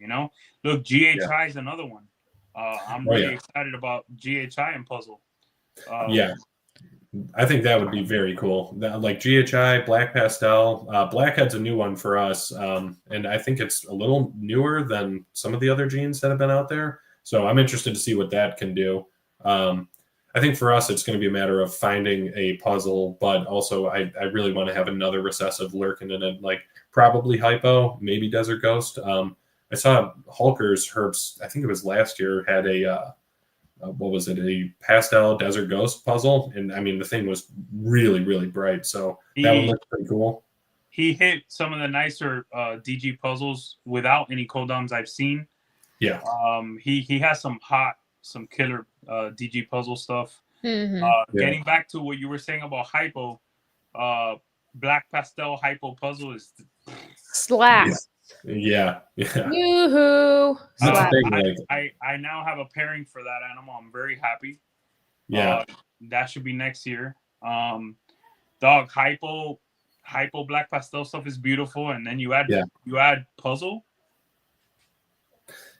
[SPEAKER 4] Look, GHI is another one. I'm really excited about GHI and puzzle.
[SPEAKER 5] I think that would be very cool. Like GHI, Black Pastel. Blackhead's a new one for us, and I think it's a little newer than some of the other genes that have been out there. So I'm interested to see what that can do. I think for us, it's going to be a matter of finding a puzzle, but also I really want to have another recessive lurking in it, like probably Hypo, maybe Desert Ghost. I saw Hulker's Herbs, I think it was last year, had a a pastel Desert Ghost puzzle, and I mean the thing was really, really bright, so that one looked pretty cool.
[SPEAKER 4] He hit some of the nicer DG puzzles without any codoms I've seen. He has some killer DG puzzle stuff. Getting back to what you were saying about Hypo, Black Pastel Hypo puzzle is
[SPEAKER 3] slap.
[SPEAKER 4] Yoo-hoo. I now have a pairing for that animal. I'm very happy. That should be next year. Dog, Hypo Black Pastel stuff is beautiful, and then you add puzzle.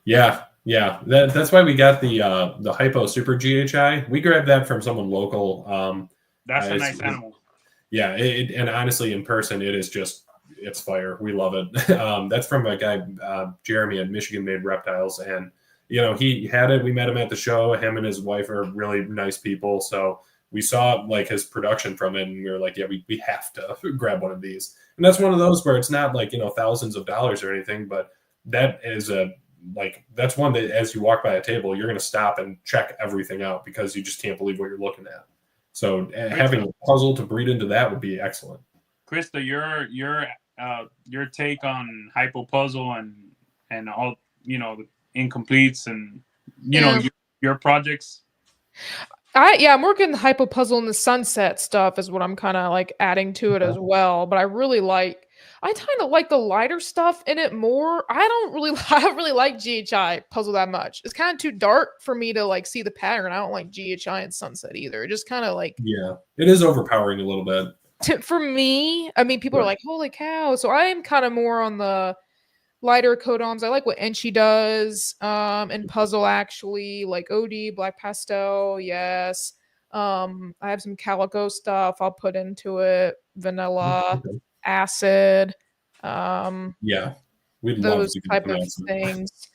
[SPEAKER 5] That's why we got the Hypo Super GHI. We grabbed that from someone local.
[SPEAKER 4] That's a nice animal.
[SPEAKER 5] And honestly, in person, it's fire. We love it. That's from a guy, Jeremy at Michigan Made Reptiles, and he had it. We met him at the show. Him and his wife are really nice people, so we saw like his production from it, and we were like, we have to grab one of these. And that's one of those where it's not like thousands of dollars or anything, but that is that's one that as you walk by a table, you're going to stop and check everything out because you just can't believe what you're looking at. So having a puzzle to breed into that would be excellent.
[SPEAKER 4] Krista, your take on Hypo puzzle and all the incompletes and your projects.
[SPEAKER 3] I'm working the Hypo puzzle and the sunset stuff is what I'm kind of like adding to it as well. But I I kind of like the lighter stuff in it more. I don't really like GHI puzzle that much. It's kind of too dark for me to like see the pattern. I don't like GHI and Sunset either. It just kind of like
[SPEAKER 5] Yeah, it is overpowering a little bit.
[SPEAKER 3] for me. I mean, people are
[SPEAKER 5] Right.
[SPEAKER 3] like, "Holy cow!" So I am kind of more on the lighter codons. I like what Enchi does in puzzle actually, like OD, Black Pastel, yes. I have some Calico stuff I'll put into it, vanilla,
[SPEAKER 5] Okay.
[SPEAKER 3] acid,
[SPEAKER 5] Yeah, we'd love
[SPEAKER 3] those
[SPEAKER 5] to get
[SPEAKER 3] type
[SPEAKER 5] some
[SPEAKER 3] of
[SPEAKER 5] acid.
[SPEAKER 3] things.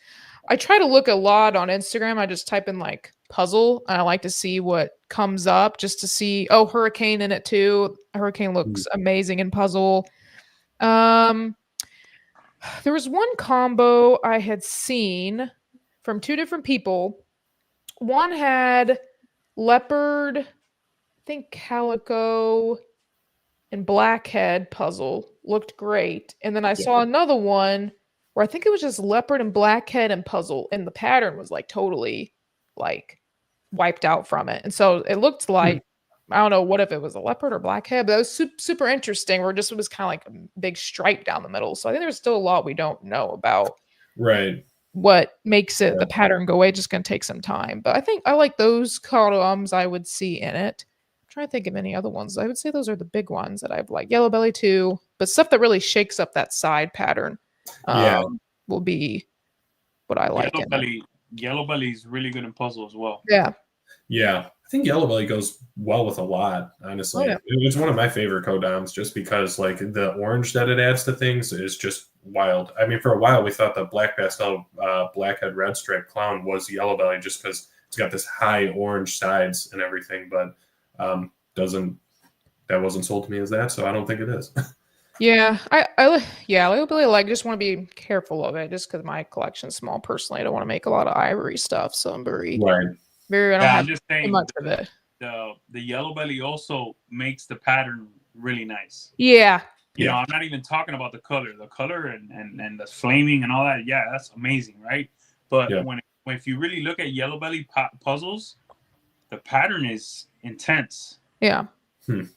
[SPEAKER 3] I try to look a lot on Instagram. I just type in like puzzle and I like to see what comes up just to see, oh, Hurricane in it too. Hurricane looks amazing in puzzle. There was one combo I had seen from two different people. One had leopard, I think calico, and blackhead puzzle. Looked great. And then I saw another one where I think it was just leopard and blackhead and puzzle, and the pattern was like totally like wiped out from it. And so it looked like I don't know what if it was a leopard or blackhead, but it was super interesting. Where just it was kind of like a big stripe down the middle. So I think there's still a lot we don't know about
[SPEAKER 5] Right.
[SPEAKER 3] what makes it the pattern go away. It's just going to take some time. But I think I like those columns I would see in it. I'm trying to think of any other ones. I would say those are the big ones that I've like. Yellow belly too, but stuff that really shakes up that side pattern will be what I like.
[SPEAKER 4] Yellow belly is really good in puzzle as well.
[SPEAKER 3] Yeah.
[SPEAKER 5] Yeah, I think Yellow Belly goes well with a lot, honestly.
[SPEAKER 3] Oh, yeah.
[SPEAKER 5] It's one of my favorite codoms just because like the orange that it adds to things is just wild. I mean, for a while we thought the Black Pastel Blackhead Red Stripe Clown was Yellow Belly just because it's got this high orange sides and everything, but that wasn't sold to me as that, so I don't think it is.
[SPEAKER 3] Yeah, I really like. Just want to be careful of it, just because my collection's small. Personally, I don't want to make a lot of ivory stuff, so I'm very I don't have
[SPEAKER 4] just
[SPEAKER 3] too
[SPEAKER 4] saying
[SPEAKER 3] much of it.
[SPEAKER 4] The yellow belly also makes the pattern really nice.
[SPEAKER 3] Yeah.
[SPEAKER 4] You know, I'm not even talking about the color and the flaming and all that. Yeah, that's amazing, right? But if you really look at yellow belly puzzles, the pattern is intense.
[SPEAKER 3] Yeah.
[SPEAKER 4] And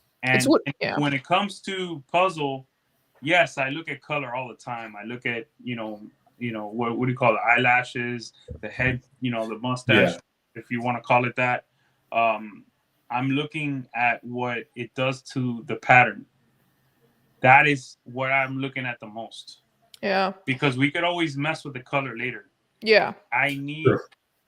[SPEAKER 4] when it comes to puzzle, yes, I look at color all the time. I look at, what do you call it? The eyelashes, the head, the mustache, if you want to call it that. I'm looking at what it does to the pattern. That is what I'm looking at the most.
[SPEAKER 3] Yeah.
[SPEAKER 4] Because we could always mess with the color later.
[SPEAKER 3] Yeah.
[SPEAKER 4] I need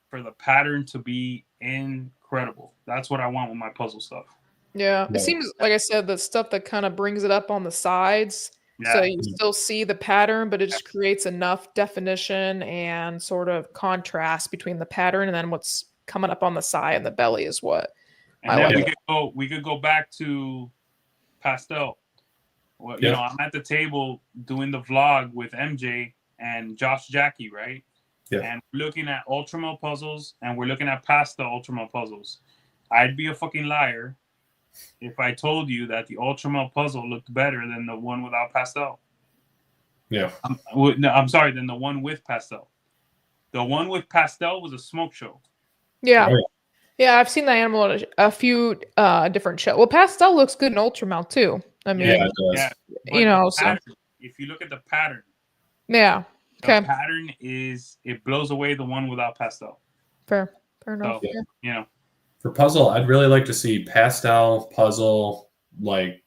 [SPEAKER 4] for the pattern to be incredible. That's what I want with my puzzle stuff.
[SPEAKER 3] Yeah. It seems, like I said, the stuff that kind of brings it up on the sides. So you still see the pattern, but it just creates enough definition and sort of contrast between the pattern and then what's coming up on the side and the belly is what
[SPEAKER 4] I like. We could go back to pastel. Well, I'm at the table doing the vlog with MJ and Josh Jackie, right? Yeah. And we're looking at ultramel puzzles and we're looking at pastel ultramel puzzles. I'd be a fucking liar if I told you that the ultramel puzzle looked better than the one without pastel.
[SPEAKER 5] Yeah.
[SPEAKER 4] I'm sorry, than the one with pastel. The one with pastel was a smoke show.
[SPEAKER 3] Yeah. Yeah, I've seen the animal at a few different shows. Well, pastel looks good in ultramel too. I mean,
[SPEAKER 4] if you look at the pattern,
[SPEAKER 3] the
[SPEAKER 4] pattern it blows away the one without pastel.
[SPEAKER 3] Fair enough.
[SPEAKER 4] So,
[SPEAKER 5] for puzzle, I'd really like to see pastel puzzle like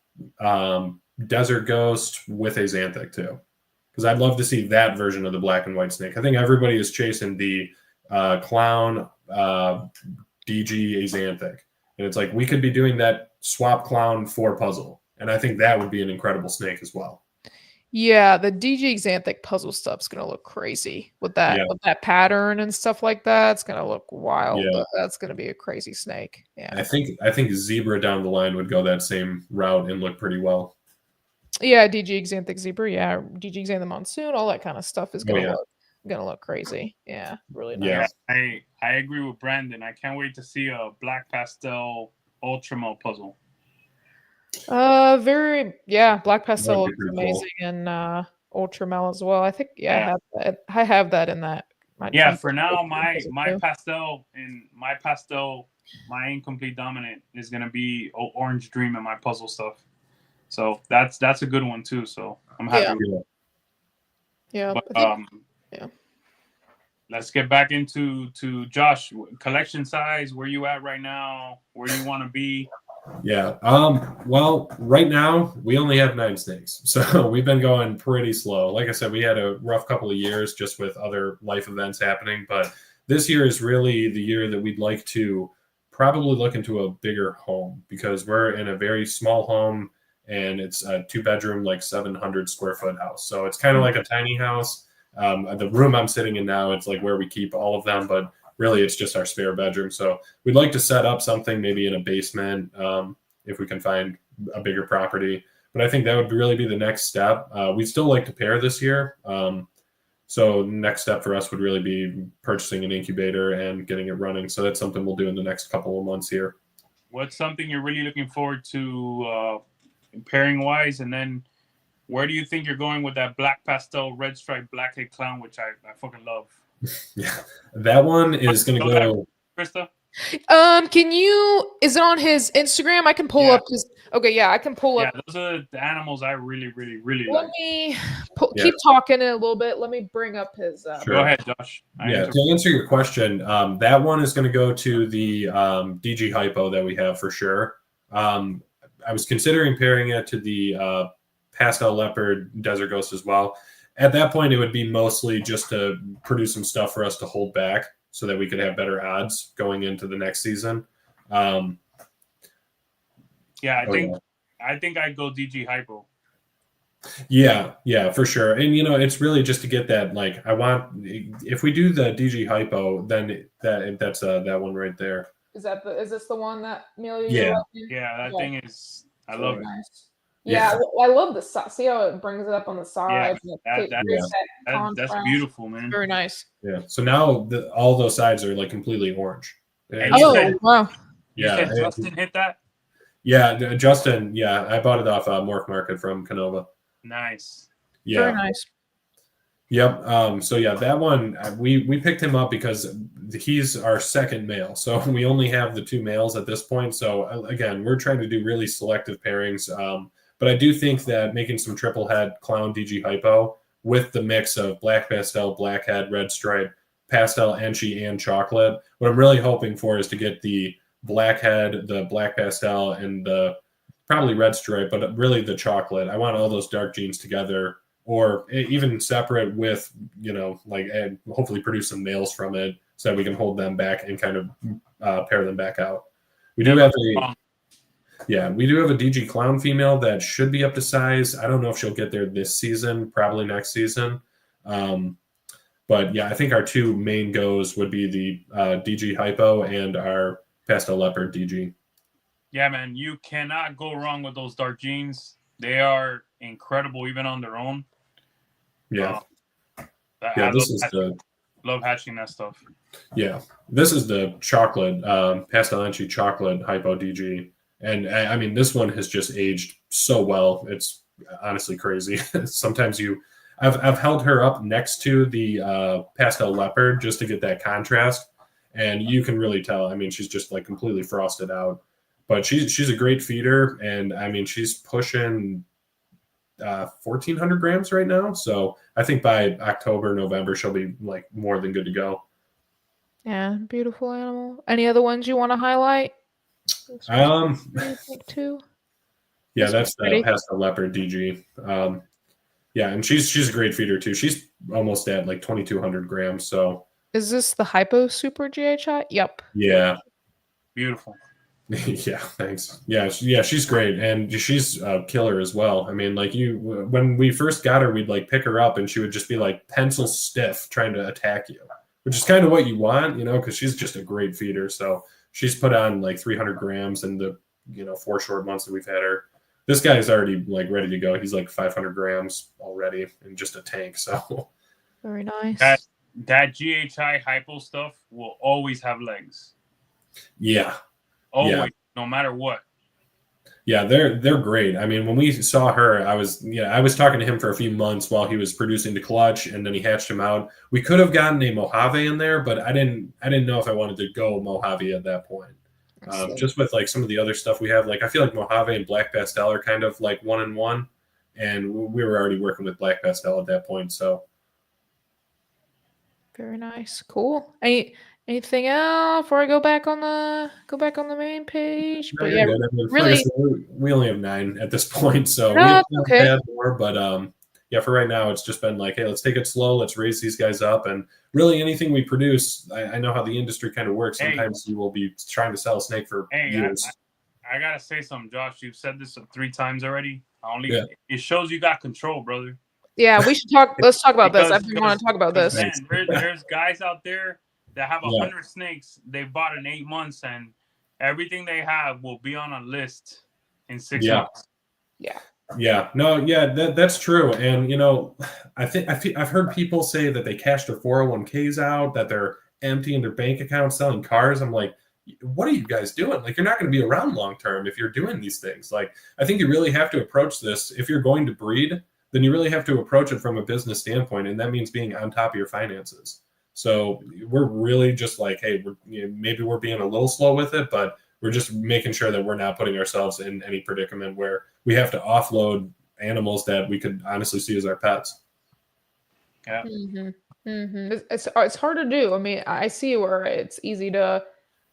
[SPEAKER 5] Desert Ghost with a Xanthic too, because I'd love to see that version of the black and white snake. I think everybody is chasing the clown DG Xanthic, and it's like we could be doing that swap clown for puzzle. And I think that would be an incredible snake as well.
[SPEAKER 3] Yeah, the DG Xanthic puzzle stuff's gonna look crazy with that pattern and stuff like that. It's gonna look wild. But that's gonna be a crazy snake. Yeah,
[SPEAKER 5] I think Zebra down the line would go that same route and look pretty well.
[SPEAKER 3] Yeah, DG Xanthic Zebra. Yeah, DG Xanthic Monsoon. All that kind of stuff is gonna look crazy. Yeah, really nice.
[SPEAKER 4] Yeah, I agree with Brandon. I can't wait to see a black pastel ultramel puzzle.
[SPEAKER 3] Black pastel looks amazing and ultramel as well. I think I have that in that.
[SPEAKER 4] For now my pastel, my incomplete dominant is gonna be Orange Dream and my puzzle stuff. So that's a good one too. So I'm happy.
[SPEAKER 3] Yeah.
[SPEAKER 4] With
[SPEAKER 3] Yeah.
[SPEAKER 4] But,
[SPEAKER 3] I think- yeah.
[SPEAKER 4] Let's get back into Josh. Collection size, where you at right now? Where do you want to be?
[SPEAKER 5] Yeah. Well, right now we only have 9 snakes, so we've been going pretty slow. Like I said, we had a rough couple of years just with other life events happening, but this year is really the year that we'd like to probably look into a bigger home, because we're in a very small home and it's a 2-bedroom, like 700 square foot house. So it's kind of like a tiny house. The room I'm sitting in now, it's like where we keep all of them, but really it's just our spare bedroom. So we'd like to set up something maybe in a basement, if we can find a bigger property. But I think that would really be the next step. We'd still like to pair this year. So next step for us would really be purchasing an incubator and getting it running. So that's something we'll do in the next couple of months here.
[SPEAKER 4] What's something you're really looking forward to pairing wise? And then where do you think you're going with that black pastel red stripe blackhead clown, which I fucking love?
[SPEAKER 5] Yeah, that one is going to go.
[SPEAKER 4] Krista?
[SPEAKER 3] Is it on his Instagram? I can pull
[SPEAKER 4] Yeah.
[SPEAKER 3] up his. Okay, yeah, I can pull
[SPEAKER 4] Yeah,
[SPEAKER 3] up.
[SPEAKER 4] those are the animals I really, really, really
[SPEAKER 3] Let
[SPEAKER 4] like.
[SPEAKER 3] me
[SPEAKER 5] Yeah.
[SPEAKER 3] keep talking in a little bit. Let me bring up his.
[SPEAKER 5] Sure.
[SPEAKER 4] Go ahead, Josh.
[SPEAKER 5] Yeah, to answer your question, that one is going to go to the DG Hypo that we have for sure. I was considering pairing it to the Pastel Leopard Desert Ghost as well. At that point, it would be mostly just to produce some stuff for us to hold back so that we could have better odds going into the next season.
[SPEAKER 4] Yeah, I think I'd go DG Hypo.
[SPEAKER 5] Yeah, for sure. And it's really just to get that. Like, if we do the DG Hypo, then that's that one right there.
[SPEAKER 3] Is this the one that Amelia?
[SPEAKER 5] Yeah.
[SPEAKER 4] Yeah, that
[SPEAKER 3] Yeah.
[SPEAKER 4] thing is. I love it.
[SPEAKER 3] Nice. Yeah, I love the side. See how it brings it up on the side.
[SPEAKER 4] That's beautiful, man.
[SPEAKER 3] Very nice.
[SPEAKER 5] Yeah. So now all those sides are like completely orange.
[SPEAKER 4] And you said-
[SPEAKER 3] wow.
[SPEAKER 4] You
[SPEAKER 5] Yeah,
[SPEAKER 4] said Justin hit that?
[SPEAKER 5] Yeah, Justin. Yeah, I bought it off MORPH Market from Canova.
[SPEAKER 4] Nice.
[SPEAKER 5] Yeah.
[SPEAKER 3] Very nice.
[SPEAKER 5] Yep. So yeah, that one we picked him up because he's our second male. So we only have the 2 males at this point. So again, we're trying to do really selective pairings. But I do think that making some triple head clown DG Hypo with the mix of black pastel, black head, red stripe, pastel, enchi, and chocolate. What I'm really hoping for is to get the black head, the black pastel, and the probably red stripe, but really the chocolate. I want all those dark genes together, or even separate with, and hopefully produce some males from it so that we can hold them back and kind of pair them back out. We do have a DG Clown female that should be up to size. I don't know if she'll get there this season, probably next season. But yeah, I think our 2 main goes would be the DG Hypo and our Pastel Leopard DG.
[SPEAKER 4] Yeah, man, you cannot go wrong with those dark genes. They are incredible even on their own.
[SPEAKER 5] Yeah.
[SPEAKER 4] I love hatching that stuff.
[SPEAKER 5] Yeah. This is the chocolate, Pastel Enchi chocolate Hypo DG. And I mean, this one has just aged so well. It's honestly crazy. Sometimes I've held her up next to the Pastel Leopard just to get that contrast. And you can really tell, I mean, she's just like completely frosted out. But she's a great feeder. And I mean, she's pushing 1,400 grams right now. So I think by October, November, she'll be like more than good to go.
[SPEAKER 3] Yeah, beautiful animal. Any other ones you want to highlight? Too.
[SPEAKER 5] Yeah,
[SPEAKER 3] This
[SPEAKER 5] that's
[SPEAKER 3] one's pretty.
[SPEAKER 5] the Pastel Leopard DG. Yeah, and she's a great feeder too. She's almost at like 2,200 grams. So
[SPEAKER 3] Is this the Hypo Super GHI? Yep.
[SPEAKER 5] yeah.
[SPEAKER 4] Beautiful.
[SPEAKER 5] Yeah, thanks. Yeah, she's great, and she's a killer as well. I mean, like when we first got her, we'd like pick her up, and she would just be like pencil stiff trying to attack you, which is kind of what you want, because she's just a great feeder. So she's put on like 300 grams in the 4 short months that we've had her. This guy is already like ready to go. He's like 500 grams already in just a tank. So
[SPEAKER 3] Very nice.
[SPEAKER 4] That GHI hypo stuff will always have legs.
[SPEAKER 5] yeah.
[SPEAKER 4] Always, no matter what.
[SPEAKER 5] Yeah, they're great. I mean, when we saw her, I was talking to him for a few months while he was producing the clutch, and then he hatched him out. We could have gotten a Mojave in there, but I didn't know if I wanted to go Mojave at that point. Just with like some of the other stuff we have, like I feel like Mojave and Black Pastel are kind of like 1-in-1, and we were already working with Black Pastel at that point. So
[SPEAKER 3] very nice, cool. Anything else before I go back on the main page?
[SPEAKER 5] no,
[SPEAKER 3] But
[SPEAKER 5] you're
[SPEAKER 3] yeah,
[SPEAKER 5] good. I mean, like I
[SPEAKER 3] really,
[SPEAKER 5] said, we only have 9 at this point, so
[SPEAKER 3] No,
[SPEAKER 5] we have
[SPEAKER 3] it's okay.
[SPEAKER 5] had more, but yeah, for right now, it's just been like, hey, let's take it slow, let's raise these guys up, and really anything we produce, I know how the industry kind of works.
[SPEAKER 4] Hey.
[SPEAKER 5] Sometimes you will be trying to sell a snake for
[SPEAKER 4] Hey,
[SPEAKER 5] years.
[SPEAKER 4] I gotta say something, Josh. You've said this 3 times already.
[SPEAKER 5] Yeah.
[SPEAKER 4] It shows you got control, brother.
[SPEAKER 3] yeah, we should talk. Let's talk about this. I
[SPEAKER 4] Because-
[SPEAKER 3] want to talk about this.
[SPEAKER 4] Man, there's guys out there that have
[SPEAKER 5] Yeah.
[SPEAKER 4] 100 snakes they bought in 8 months, and everything they have will be on a list in 6
[SPEAKER 5] Yeah.
[SPEAKER 4] months.
[SPEAKER 5] Yeah, no, yeah, that's true. And I've heard people say that they cash their 401ks out, that they're emptying their bank accounts, selling cars. I'm like, what are you guys doing? Like, you're not going to be around long term if you're doing these things. Like, I think you really have to approach this. If you're going to breed, then you really have to approach it from a business standpoint, and that means being on top of your finances. So we're really just like, hey, maybe we're being a little slow with it, but we're just making sure that we're not putting ourselves in any predicament where we have to offload animals that we could honestly see as our pets.
[SPEAKER 4] Yeah.
[SPEAKER 3] It's hard to do. I mean, I see where it's easy to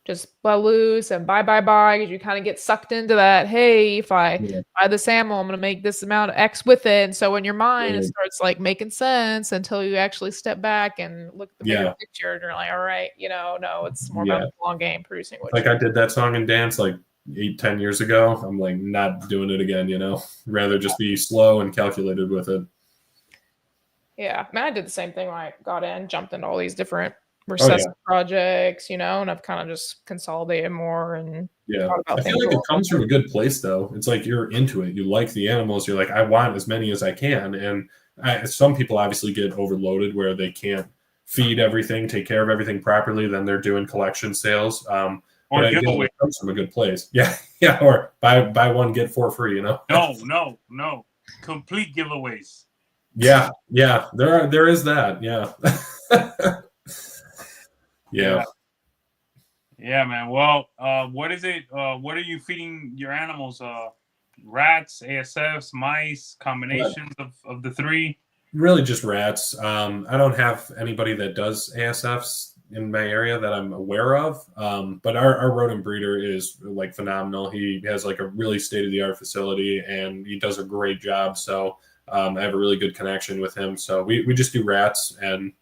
[SPEAKER 3] just let loose and buy because you kind of get sucked into that. Hey, if I buy this animal, I'm going to make this amount of X with it. And so in your mind, it starts like making sense until you actually step back and look at the bigger picture. And you're like, all right, no, it's more about the long game producing.
[SPEAKER 5] Like I did that song and dance like 8-10 years ago. I'm like not doing it again. Rather just be slow and calculated with it.
[SPEAKER 3] Yeah, I did the same thing when I got in, jumped into all these different recessive projects, and I've kind of just consolidated more and thought about
[SPEAKER 5] I feel like it comes from a good place though. It's like you're into it. You like the animals. You're like, I want as many as I can. And some people obviously get overloaded where they can't feed everything, take care of everything properly. Then they're doing collection sales.
[SPEAKER 4] Or
[SPEAKER 5] but again, it comes from a good place. Yeah. Or buy one, get 4 free,
[SPEAKER 4] No. Complete giveaways.
[SPEAKER 5] Yeah. There is that. Yeah.
[SPEAKER 4] Yeah, man. Well, what is it? What are you feeding your animals? Rats, ASFs, mice, combinations of the 3?
[SPEAKER 5] Really just rats. I don't have anybody that does ASFs in my area that I'm aware of. But our rodent breeder is like phenomenal. He has like a really state-of-the-art facility and he does a great job. So I have a really good connection with him. So we just do rats, and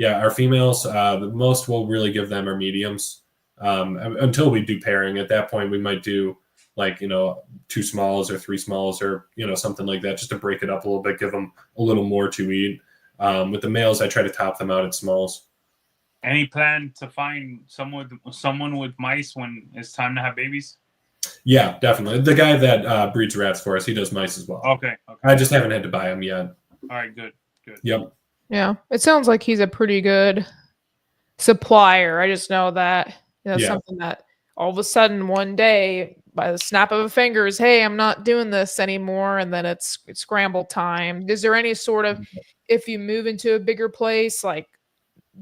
[SPEAKER 5] our females, the most we'll really give them are mediums. Until we do pairing. At that point, we might do like, 2 smalls or 3 smalls or, something like that, just to break it up a little bit, give them a little more to eat. With the males, I try to top them out at smalls.
[SPEAKER 4] Any plan to find someone with mice when it's time to have babies?
[SPEAKER 5] Yeah, definitely. The guy that breeds rats for us, he does mice as well.
[SPEAKER 4] Okay.
[SPEAKER 5] I just haven't had to buy them yet.
[SPEAKER 4] All right, good.
[SPEAKER 5] Yep.
[SPEAKER 3] Yeah, it sounds like he's a pretty good supplier. I just know that something that all of a sudden one day, by the snap of a fingers, hey, I'm not doing this anymore, and then it's scramble time. Is there any sort of, if you move into a bigger place, like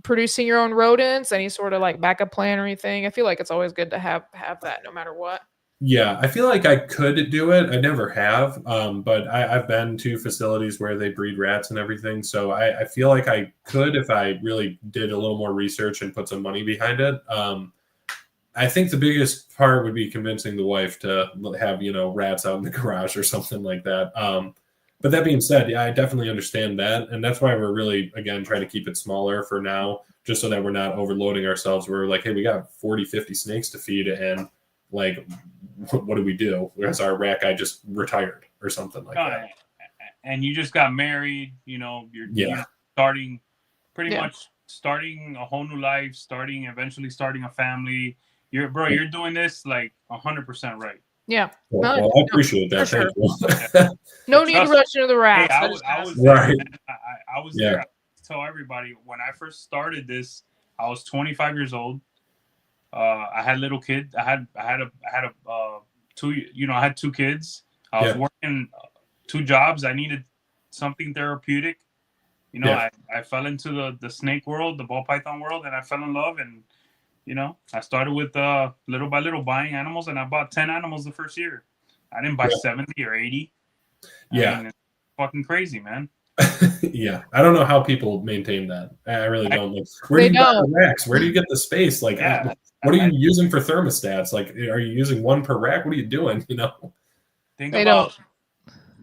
[SPEAKER 3] producing your own rodents, any sort of like backup plan or anything? I feel like it's always good to have that no matter what.
[SPEAKER 5] Yeah, I feel like I could do it. I never have, but I've been to facilities where they breed rats and everything. So I feel like I could if I really did a little more research and put some money behind it. I think the biggest part would be convincing the wife to have, rats out in the garage or something like that. But that being said, I definitely understand that. And that's why we're really, again, trying to keep it smaller for now, just so that we're not overloading ourselves. We're like, hey, we got 40, 50 snakes to feed, and like, what do we do? Whereas our rat guy just retired or something like that.
[SPEAKER 4] And you just got married, you're starting pretty much starting a whole new life, eventually starting a family. You're doing this like 100% right.
[SPEAKER 3] Yeah.
[SPEAKER 5] Well, I appreciate that. Thank you.
[SPEAKER 3] No need to rush into the rats.
[SPEAKER 4] Hey, I was
[SPEAKER 5] right.
[SPEAKER 4] I was there. I tell everybody when I first started this, I was 25 years old. I had little kids. I had 2 kids. I was working 2 jobs. I needed something therapeutic. I fell into the snake world, the ball python world, and I fell in love. And you know, I started with little by little buying animals, and I bought 10 animals the first year. I didn't buy 70 or 80. I mean, it's fucking crazy, man.
[SPEAKER 5] Yeah, I don't know how people maintain that. I really don't. Like, where
[SPEAKER 3] They
[SPEAKER 5] do you buy
[SPEAKER 3] don't.
[SPEAKER 5] the racks? Where do you get the space? Like,
[SPEAKER 4] Yeah.
[SPEAKER 5] what are you using for thermostats? Like, are you using one per rack? What are you doing? You know?
[SPEAKER 4] Think
[SPEAKER 3] They
[SPEAKER 4] about.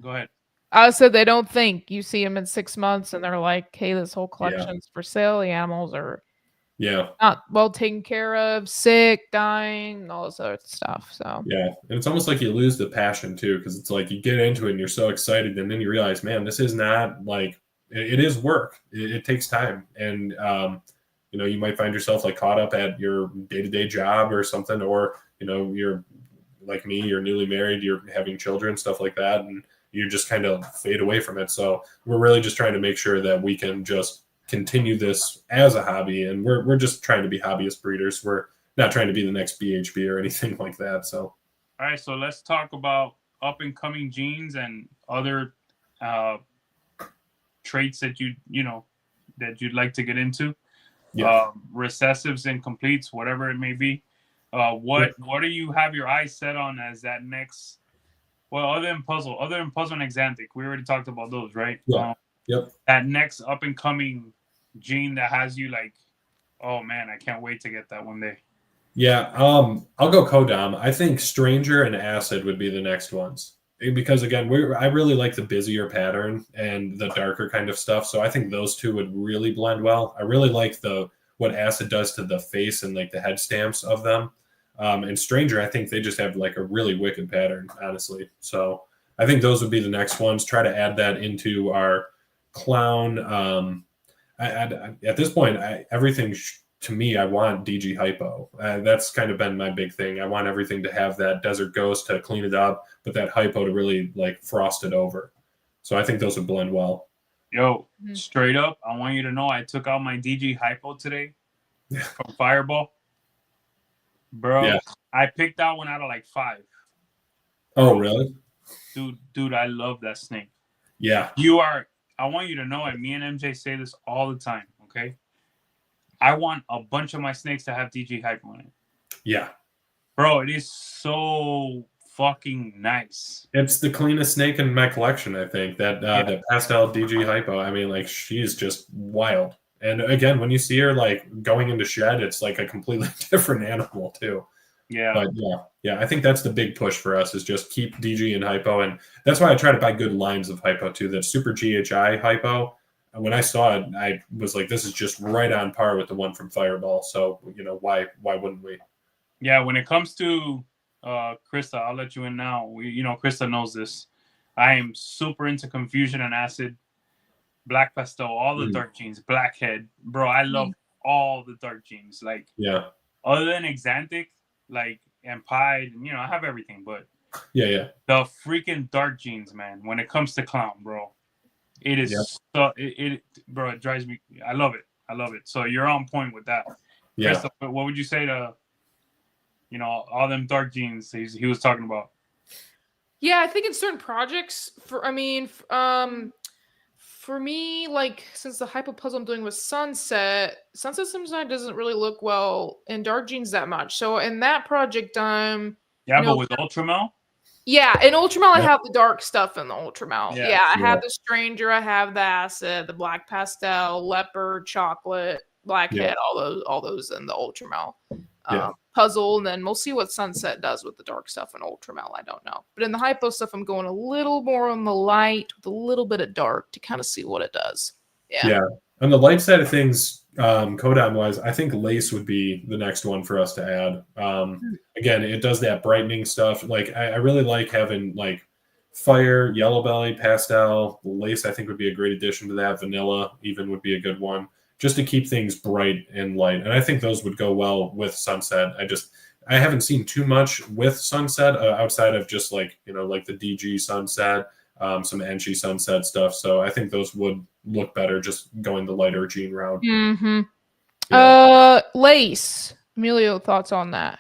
[SPEAKER 4] Go ahead.
[SPEAKER 3] I said they don't think. You see them in 6 months, and they're like, "Hey, this whole collection's for sale. The animals are not well taken care of, sick, dying, all this other stuff." So
[SPEAKER 5] yeah, and it's almost like you lose the passion too, because it's like you get into it and you're so excited, and then you realize, man, this is not like it is work. It takes time, and you know, you might find yourself like caught up at your day-to-day job or something, or you know, you're like me, you're newly married, you're having children, stuff like that, and you just kind of fade away from it. So we're really just trying to make sure that we can just continue this as a hobby, and we're just trying to be hobbyist breeders. We're not trying to be the next BHB or anything like that. So
[SPEAKER 4] all right, so let's talk about up and coming genes and other traits that you know that you'd like to get into. Recessives and completes, whatever it may be. What do you have your eyes set on as that next? Well, other than puzzle and Exantic, we already talked about those, right? That next up and coming gene that has you like, oh man, I can't wait to get that one day.
[SPEAKER 5] Yeah, I'll go Codom. I think Stranger and Acid would be the next ones, because again, I really like the busier pattern and the darker kind of stuff. So I think those two would really blend well. I really like what Acid does to the face and like the head stamps of them. And Stranger, I think they just have like a really wicked pattern, honestly. So I think those would be the next ones. Try to add that into our clown. At this point, everything to me, I want DG hypo. That's kind of been my big thing. I want everything to have that Desert Ghost to clean it up, but that hypo to really like frost it over. So I think those would blend well.
[SPEAKER 4] Yo, straight up, I want you to know I took out my DG hypo today from Fireball. Bro, I picked that one out of like 5.
[SPEAKER 5] Oh, really?
[SPEAKER 4] Dude, I love that snake.
[SPEAKER 5] Yeah.
[SPEAKER 4] I want you to know, and me and MJ say this all the time, okay? I want a bunch of my snakes to have DG hypo in it.
[SPEAKER 5] Yeah.
[SPEAKER 4] Bro, it is so fucking nice.
[SPEAKER 5] It's the cleanest snake in my collection, I think. That pastel DG hypo. I mean, like, she's just wild. And again, when you see her like going into shed, it's like a completely different animal too.
[SPEAKER 4] Yeah.
[SPEAKER 5] But yeah, I think that's the big push for us, is just keep DG and hypo, and that's why I try to buy good lines of hypo too. That Super GHI hypo. When I saw it, I was like, this is just right on par with the one from Fireball. So you know, why wouldn't we?
[SPEAKER 4] Yeah. When it comes to Krista, I'll let you in now. Krista knows this. I am super into Confusion and Acid. Black pastel, all the dark genes, blackhead, bro. I love all the dark genes. Like, other than Exantic, like, and Pied, and I have everything, but the freaking dark genes, man. When it comes to clown, bro, it is bro. It drives me. I love it. So you're on point with that.
[SPEAKER 5] Yeah.
[SPEAKER 4] What would you say to, all them dark genes he was talking about?
[SPEAKER 3] Yeah, I think in certain projects, for me, like, since the hypo puzzle I'm doing with Sunset sometimes doesn't really look well in dark genes that much. So in that project,
[SPEAKER 4] but with Ultramel?
[SPEAKER 3] Yeah, in Ultramel, I have the dark stuff in the Ultramel.
[SPEAKER 4] Yeah,
[SPEAKER 3] I have the Stranger, I have the Acid, the Black Pastel, Leopard, Chocolate, Blackhead, all those in the Ultramel. Puzzle, and then we'll see what Sunset does with the dark stuff in Ultramel. I don't know, but in the hypo stuff, I'm going a little more on the light with a little bit of dark to kind of see what it does.
[SPEAKER 5] On the light side of things, Codon wise, I think Lace would be the next one for us to add. Again, it does that brightening stuff. Like, I really like having like Fire, Yellow Belly, Pastel. Lace, I think, would be a great addition to that. Vanilla even would be a good one, just to keep things bright and light. And I think those would go well with Sunset. I haven't seen too much with Sunset outside of just like the DG Sunset, some Enchi Sunset stuff. So I think those would look better just going the lighter gene route.
[SPEAKER 3] Lace. Emilio, thoughts on that?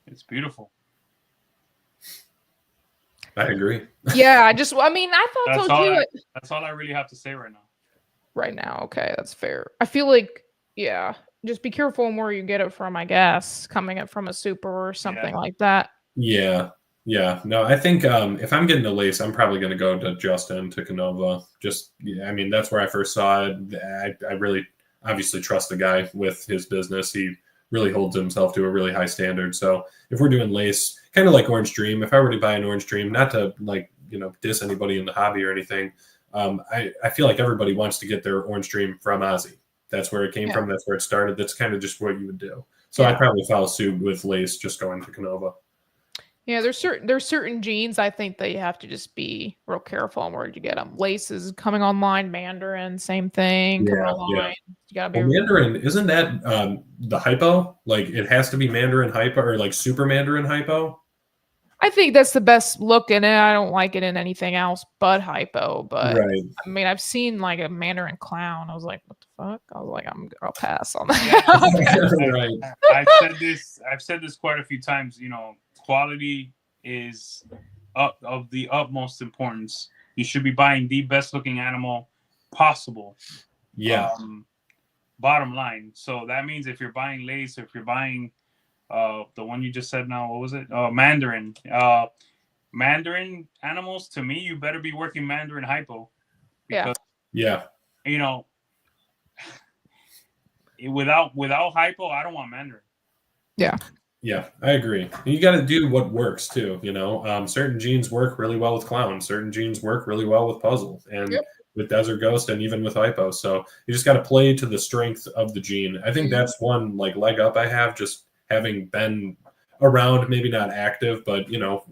[SPEAKER 4] It's beautiful.
[SPEAKER 5] I agree.
[SPEAKER 3] Yeah, I thought so too.
[SPEAKER 4] That's all I really have to say right now.
[SPEAKER 3] Right now, okay, that's fair. I feel like, just be careful on where you get it from, I guess, coming it from a super or something like that.
[SPEAKER 5] Yeah. Yeah. No, I think if I'm getting a lace, I'm probably going to go to Justin to Canova. Just, I mean, that's where I first saw it. I really obviously trust the guy with his business. He really holds himself to a really high standard. So if we're doing lace, kind of like Orange Dream, if I were to buy an Orange Dream, not to like, diss anybody in the hobby or anything, I feel like everybody wants to get their Orange Dream from Ozzy. That's where it came from. That's where it started. That's kind of just what you would do. So I'd probably follow suit with lace, just going to Canova.
[SPEAKER 3] Yeah, there's certain jeans I think that you have to just be real careful on where you get them. Lace is coming online, Mandarin, same thing. Coming online. You gotta be
[SPEAKER 5] Mandarin, isn't that the hypo? Like it has to be Mandarin hypo or like super Mandarin hypo?
[SPEAKER 3] I think that's the best look in it. I don't like it in anything else but hypo. But
[SPEAKER 5] Right.
[SPEAKER 3] I mean, I've seen like a Mandarin clown. I was like, what the fuck? I was like, I'll pass on that.
[SPEAKER 5] Right.
[SPEAKER 4] I've said this quite a few times. Quality is of the utmost importance. You should be buying the best looking animal possible.
[SPEAKER 5] Yeah.
[SPEAKER 4] Bottom line. So that means if you're buying lace, if you're buying the one you just said now, what was it? Mandarin. Mandarin animals, to me, you better be working Mandarin hypo. Because, without hypo, I don't want Mandarin.
[SPEAKER 3] Yeah.
[SPEAKER 5] Yeah, I agree. You got to do what works too. Certain genes work really well with clown. Certain genes work really well with puzzle and with desert ghost and even with hypo. So you just got to play to the strength of the gene. I think that's one like leg up I have, just having been around, maybe not active, but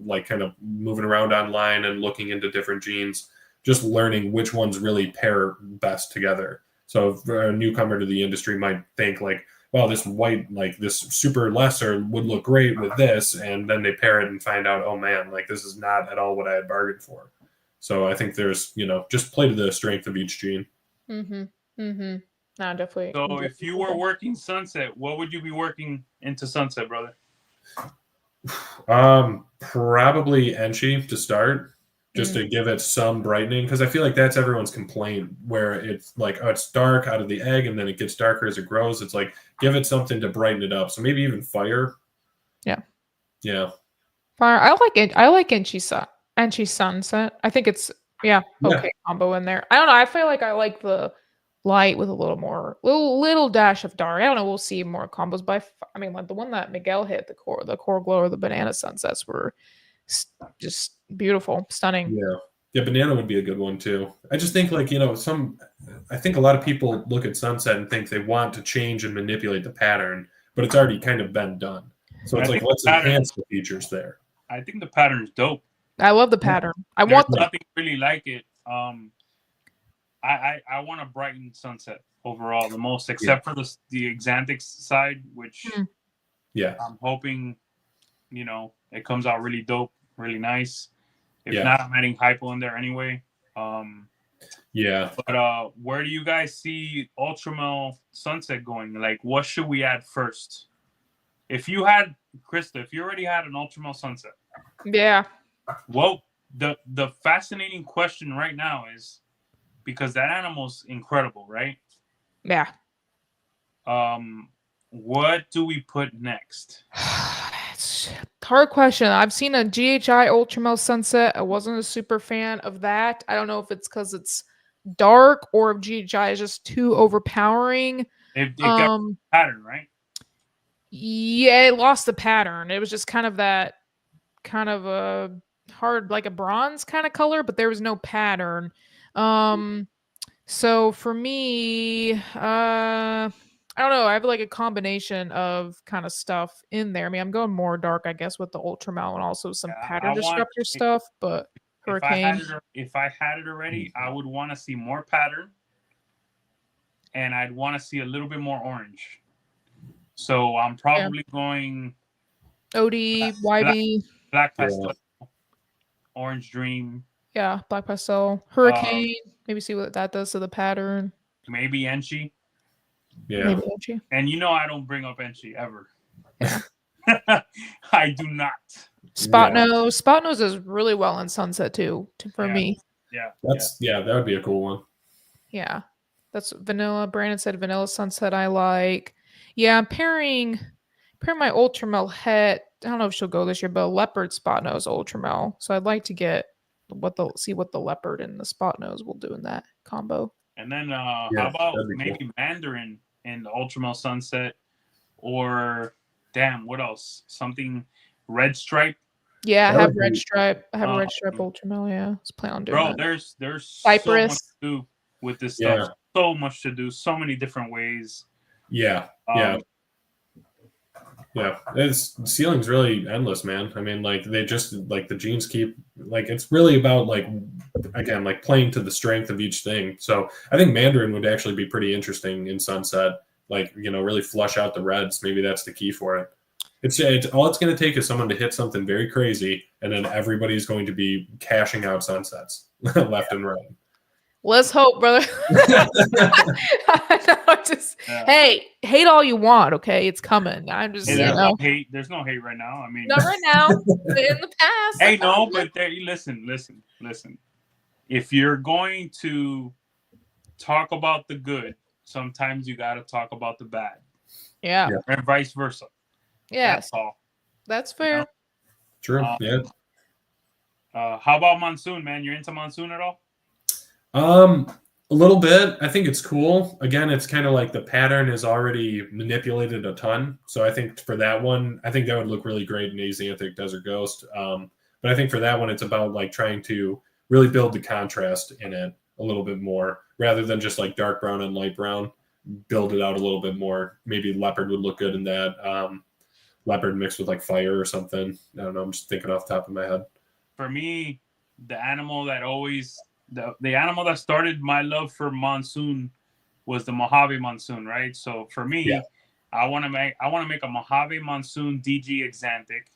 [SPEAKER 5] like kind of moving around online and looking into different genes, just learning which ones really pair best together. So if a newcomer to the industry might think like, well, this white, like this super lesser would look great with this. And then they pair it and find out, oh man, like this is not at all what I had bargained for. So I think there's, just play to the strength of each gene.
[SPEAKER 3] Mm-hmm. Mm-hmm. No, definitely.
[SPEAKER 4] So if you were working Sunset, what would you be working into Sunset, brother?
[SPEAKER 5] Probably Enchi to start. Just to give it some brightening, because I feel like that's everyone's complaint, where it's like, oh, it's dark out of the egg and then it gets darker as it grows. It's like, give it something to brighten it up. So maybe even fire.
[SPEAKER 3] Yeah.
[SPEAKER 5] Fire.
[SPEAKER 3] I like Enchi Sunset. I think it's okay combo in there. I don't know. I feel like I like the light with a little dash of dark. I don't know. We'll see more combos, but I mean, like the one that Miguel hit, the core glow or the banana sunsets were just beautiful, stunning.
[SPEAKER 5] Yeah, banana would be a good one too. I just think like I think a lot of people look at Sunset and think they want to change and manipulate the pattern, but it's already kind of been done. So it's like, let's enhance the features there.
[SPEAKER 4] I think the pattern is dope.
[SPEAKER 3] I love the pattern.
[SPEAKER 4] There's nothing really like it. I want to brighten Sunset overall the most, except for the Xanthics side, which I'm hoping it comes out really dope, really nice. If not, I'm adding hypo in there anyway. But where do you guys see Ultramel Sunset going? Like, what should we add first? If you had Krista, if you already had an Ultramel Sunset, well, the fascinating question right now is, because that animal's incredible, right?
[SPEAKER 3] Yeah.
[SPEAKER 4] What do we put next?
[SPEAKER 3] It's a hard question. I've seen a GHI Ultramel Sunset. I wasn't a super fan of that. I don't know if it's because it's dark or if GHI is just too overpowering.
[SPEAKER 4] It got pattern, right?
[SPEAKER 3] Yeah, it lost the pattern. It was just kind of a hard, like a bronze kind of color, but there was no pattern. So for me, I don't know. I have like a combination of kind of stuff in there. I mean, I'm going more dark, I guess, with the Ultramel and also some pattern disruptor stuff. But Hurricane.
[SPEAKER 4] If I had it already, I would want to see more pattern, and I'd want to see a little bit more orange. So I'm probably going
[SPEAKER 3] OD, YB,
[SPEAKER 4] Black Pastel, Orange Dream.
[SPEAKER 3] Yeah, Black Pastel, Hurricane. Maybe see what that does to the pattern.
[SPEAKER 4] Maybe Enchi.
[SPEAKER 5] Yeah.
[SPEAKER 3] Maybe Enchi.
[SPEAKER 4] And I don't bring up Enchi ever.
[SPEAKER 3] Yeah.
[SPEAKER 4] I do not.
[SPEAKER 3] Spot Nose. Spot Nose is really well in Sunset too, for me.
[SPEAKER 4] Yeah.
[SPEAKER 5] That would be a cool one.
[SPEAKER 3] Yeah. That's vanilla. Brandon said vanilla Sunset I like. Yeah, I'm pairing my Ultramel het. I don't know if she'll go this year, but a leopard spot nose Ultramel. So I'd like to get see what the leopard and the spot nose will do in that combo.
[SPEAKER 4] And then
[SPEAKER 5] Yeah,
[SPEAKER 4] how about
[SPEAKER 5] that'd be
[SPEAKER 4] maybe Mandarin in the Ultramel Sunset, or damn, what else? Something Red Stripe.
[SPEAKER 3] Yeah, I
[SPEAKER 5] That
[SPEAKER 3] have
[SPEAKER 5] would
[SPEAKER 3] red
[SPEAKER 5] be-
[SPEAKER 3] stripe. I have a red stripe Ultramel. Yeah, let's plan on doing
[SPEAKER 4] Bro,
[SPEAKER 3] that.
[SPEAKER 4] there's so much
[SPEAKER 3] Cypress.
[SPEAKER 4] to do with this
[SPEAKER 5] Yeah.
[SPEAKER 4] stuff. So much to do. So many different ways.
[SPEAKER 5] Yeah.
[SPEAKER 4] Um,
[SPEAKER 5] Yeah. It's ceiling's really endless, man. I mean, like they just like the genes keep like it's really about like again like playing to the strength of each thing. So I think Mandarin would actually be pretty interesting in Sunset. Like really flush out the reds. Maybe that's the key for it. It's all it's going to take is someone to hit something very crazy, and then everybody's going to be cashing out sunsets left and right.
[SPEAKER 3] Let's hope, brother. Hey, hate all you want, okay? It's coming. I'm just,
[SPEAKER 4] Hey, there's no hate. There's no hate right now. I mean,
[SPEAKER 3] not right now. But in the past.
[SPEAKER 4] Hey, no, but there. Listen. If you're going to talk about the good, sometimes you got to talk about the bad.
[SPEAKER 3] Yeah.
[SPEAKER 4] And vice versa.
[SPEAKER 3] Yes.
[SPEAKER 4] That's all.
[SPEAKER 3] That's fair.
[SPEAKER 5] True. Yeah.
[SPEAKER 4] How about Monsoon, man? You're into Monsoon at all?
[SPEAKER 5] A little bit. I think it's cool. Again, it's kind of like the pattern is already manipulated a ton. So I think for that one, I think that would look really great in Asianthic Desert Ghost. But I think for that one, it's about like trying to really build the contrast in it a little bit more rather than just like dark brown and light brown. Build it out a little bit more. Maybe leopard would look good in that. Leopard mixed with like fire or something. I don't know. I'm just thinking off the top of my head.
[SPEAKER 4] For me, the animal that always the animal that started my love for Monsoon was the Mojave Monsoon, right? So for me, I want to make a Mojave Monsoon DG Exantic.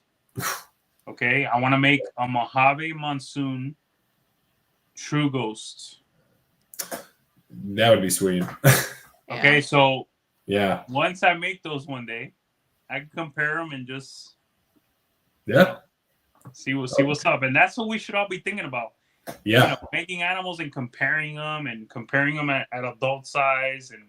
[SPEAKER 4] Okay, I want to make a Mojave Monsoon True Ghost.
[SPEAKER 5] That would be sweet.
[SPEAKER 4] Okay, so
[SPEAKER 5] yeah,
[SPEAKER 4] once I make those one day, I can compare them and just see what's up, and that's what we should all be thinking about.
[SPEAKER 5] Yeah,
[SPEAKER 4] making animals and comparing them at adult size, and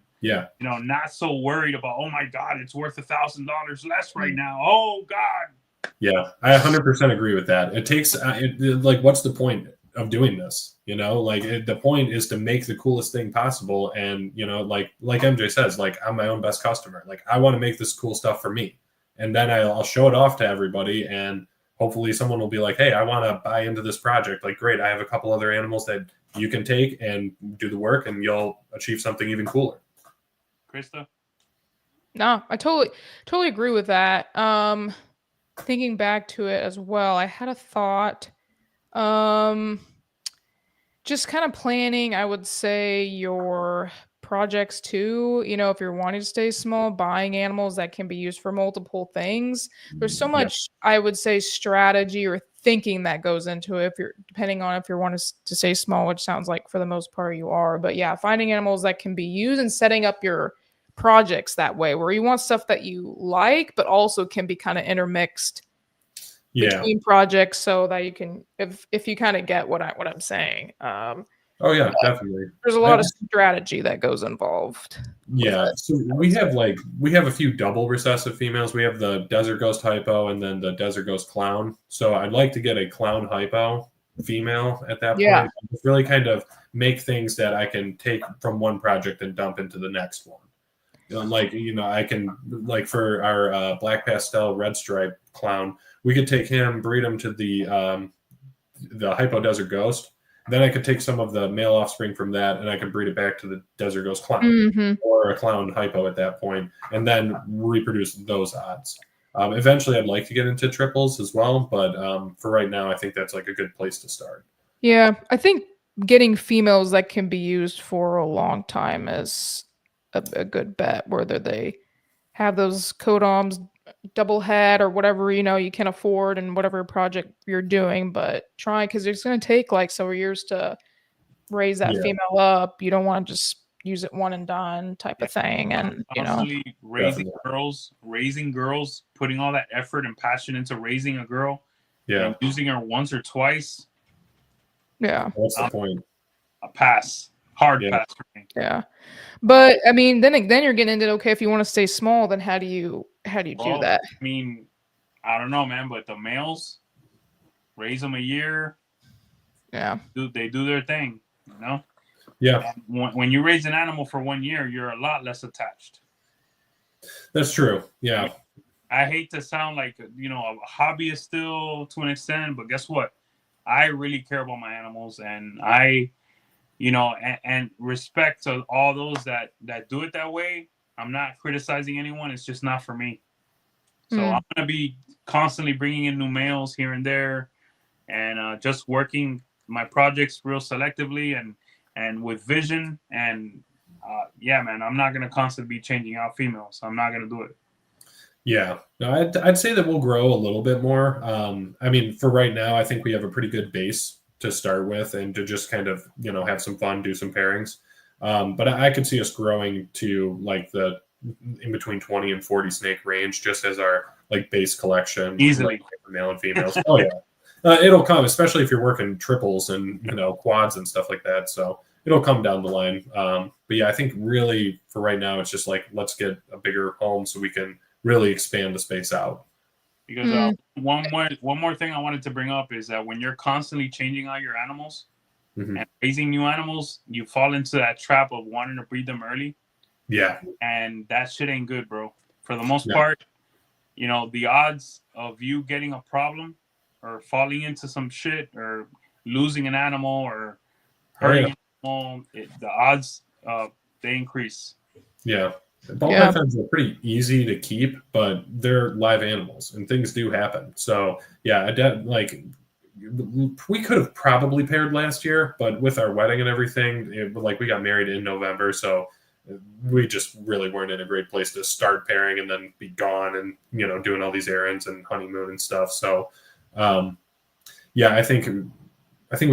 [SPEAKER 4] not so worried about, oh my god, it's worth $1,000 less right now. Oh god.
[SPEAKER 5] Yeah, I 100% agree with that. It takes like, what's the point of doing this? The point is to make the coolest thing possible, and like MJ says, like I'm my own best customer. Like I want to make this cool stuff for me, and then I'll show it off to everybody, and hopefully someone will be like, hey, I want to buy into this project. Like, great, I have a couple other animals that you can take and do the work, and you'll achieve something even cooler.
[SPEAKER 4] Krista?
[SPEAKER 3] No, I totally agree with that. Thinking back to it as well, I had a thought. Just kind of planning, I would say, your projects too. If you're wanting to stay small, buying animals that can be used for multiple things. There's so much, I would say, strategy or thinking that goes into it. Depending on if you're wanting to stay small, which sounds like for the most part you are. But yeah, finding animals that can be used and setting up your projects that way, where you want stuff that you like, but also can be kind of intermixed between projects, so that you can, if you kind of get what I'm saying.
[SPEAKER 5] Oh yeah, definitely.
[SPEAKER 3] There's a lot of strategy that goes involved.
[SPEAKER 5] Yeah, so we have a few double recessive females. We have the Desert Ghost Hypo and then the Desert Ghost Clown. So I'd like to get a Clown Hypo female at that point. Just really kind of make things that I can take from one project and dump into the next one. I can, like for our Black Pastel Red Stripe Clown, we could take him, breed him to the Hypo Desert Ghost. Then I could take some of the male offspring from that, and I could breed it back to the Desert Ghost Clown or a Clown Hypo at that point, and then reproduce those odds. Eventually, I'd like to get into triples as well, but for right now, I think that's like a good place to start.
[SPEAKER 3] Yeah, I think getting females that can be used for a long time is a good bet, whether they have those codoms, double head, or whatever you can afford and whatever project you're doing, but try, because it's going to take like several years to raise that female up. You don't want to just use it one and done type of thing. And
[SPEAKER 4] raising girls, putting all that effort and passion into raising a girl, and using her once or twice.
[SPEAKER 5] What's the point?
[SPEAKER 4] A pass. Hard
[SPEAKER 5] Yeah.
[SPEAKER 4] pass for me.
[SPEAKER 3] Yeah. But I mean, then you're getting into, okay, if you want to stay small, then how do you do
[SPEAKER 4] Well,
[SPEAKER 3] that?
[SPEAKER 4] I mean, I don't know, man, but the males raise them a year.
[SPEAKER 3] Yeah.
[SPEAKER 4] They do their thing, you know.
[SPEAKER 5] Yeah,
[SPEAKER 4] And when you raise an animal for 1 year, you're a lot less attached.
[SPEAKER 5] that's true. Yeah.
[SPEAKER 4] I hate to sound like, you know, a hobbyist still to an extent, but guess what? I really care about my animals, and I, you know, and respect to all those that do it that way. I'm not criticizing anyone. It's just not for me. So I'm gonna be constantly bringing in new males here and there, and just working my projects real selectively and with vision. And yeah, man, I'm not gonna constantly be changing out females. I'm not gonna do it.
[SPEAKER 5] Yeah, no, I'd say that we'll grow a little bit more. I mean, for right now, I think we have a pretty good base to start with, and to just kind of, you know, have some fun, do some pairings. But I could see us growing to like the in between 20 and 40 snake range, just as our like base collection,
[SPEAKER 4] Easily.
[SPEAKER 5] like, male and females. Oh yeah, it'll come, especially if you're working triples and, you know, quads and stuff like that. So it'll come down the line. But yeah, I think really for right now, it's just like, let's get a bigger home so we can really expand the space out.
[SPEAKER 4] Because one more thing I wanted to bring up is that when you're constantly changing out your animals and raising new animals, you fall into that trap of wanting to breed them early.
[SPEAKER 5] Yeah.
[SPEAKER 4] And that shit ain't good, bro. For the most
[SPEAKER 5] Yeah.
[SPEAKER 4] part, you know, the odds of you getting a problem or falling into some shit or losing an animal or hurting an animal, the odds they increase.
[SPEAKER 5] Yeah. Ball pythons are pretty easy to keep, but they're live animals and things do happen. So yeah, like we could have probably paired last year, but with our wedding and everything, like we got married in November, so we just really weren't in a great place to start pairing and then be gone and, you know, doing all these errands and honeymoon and stuff. So yeah, I think we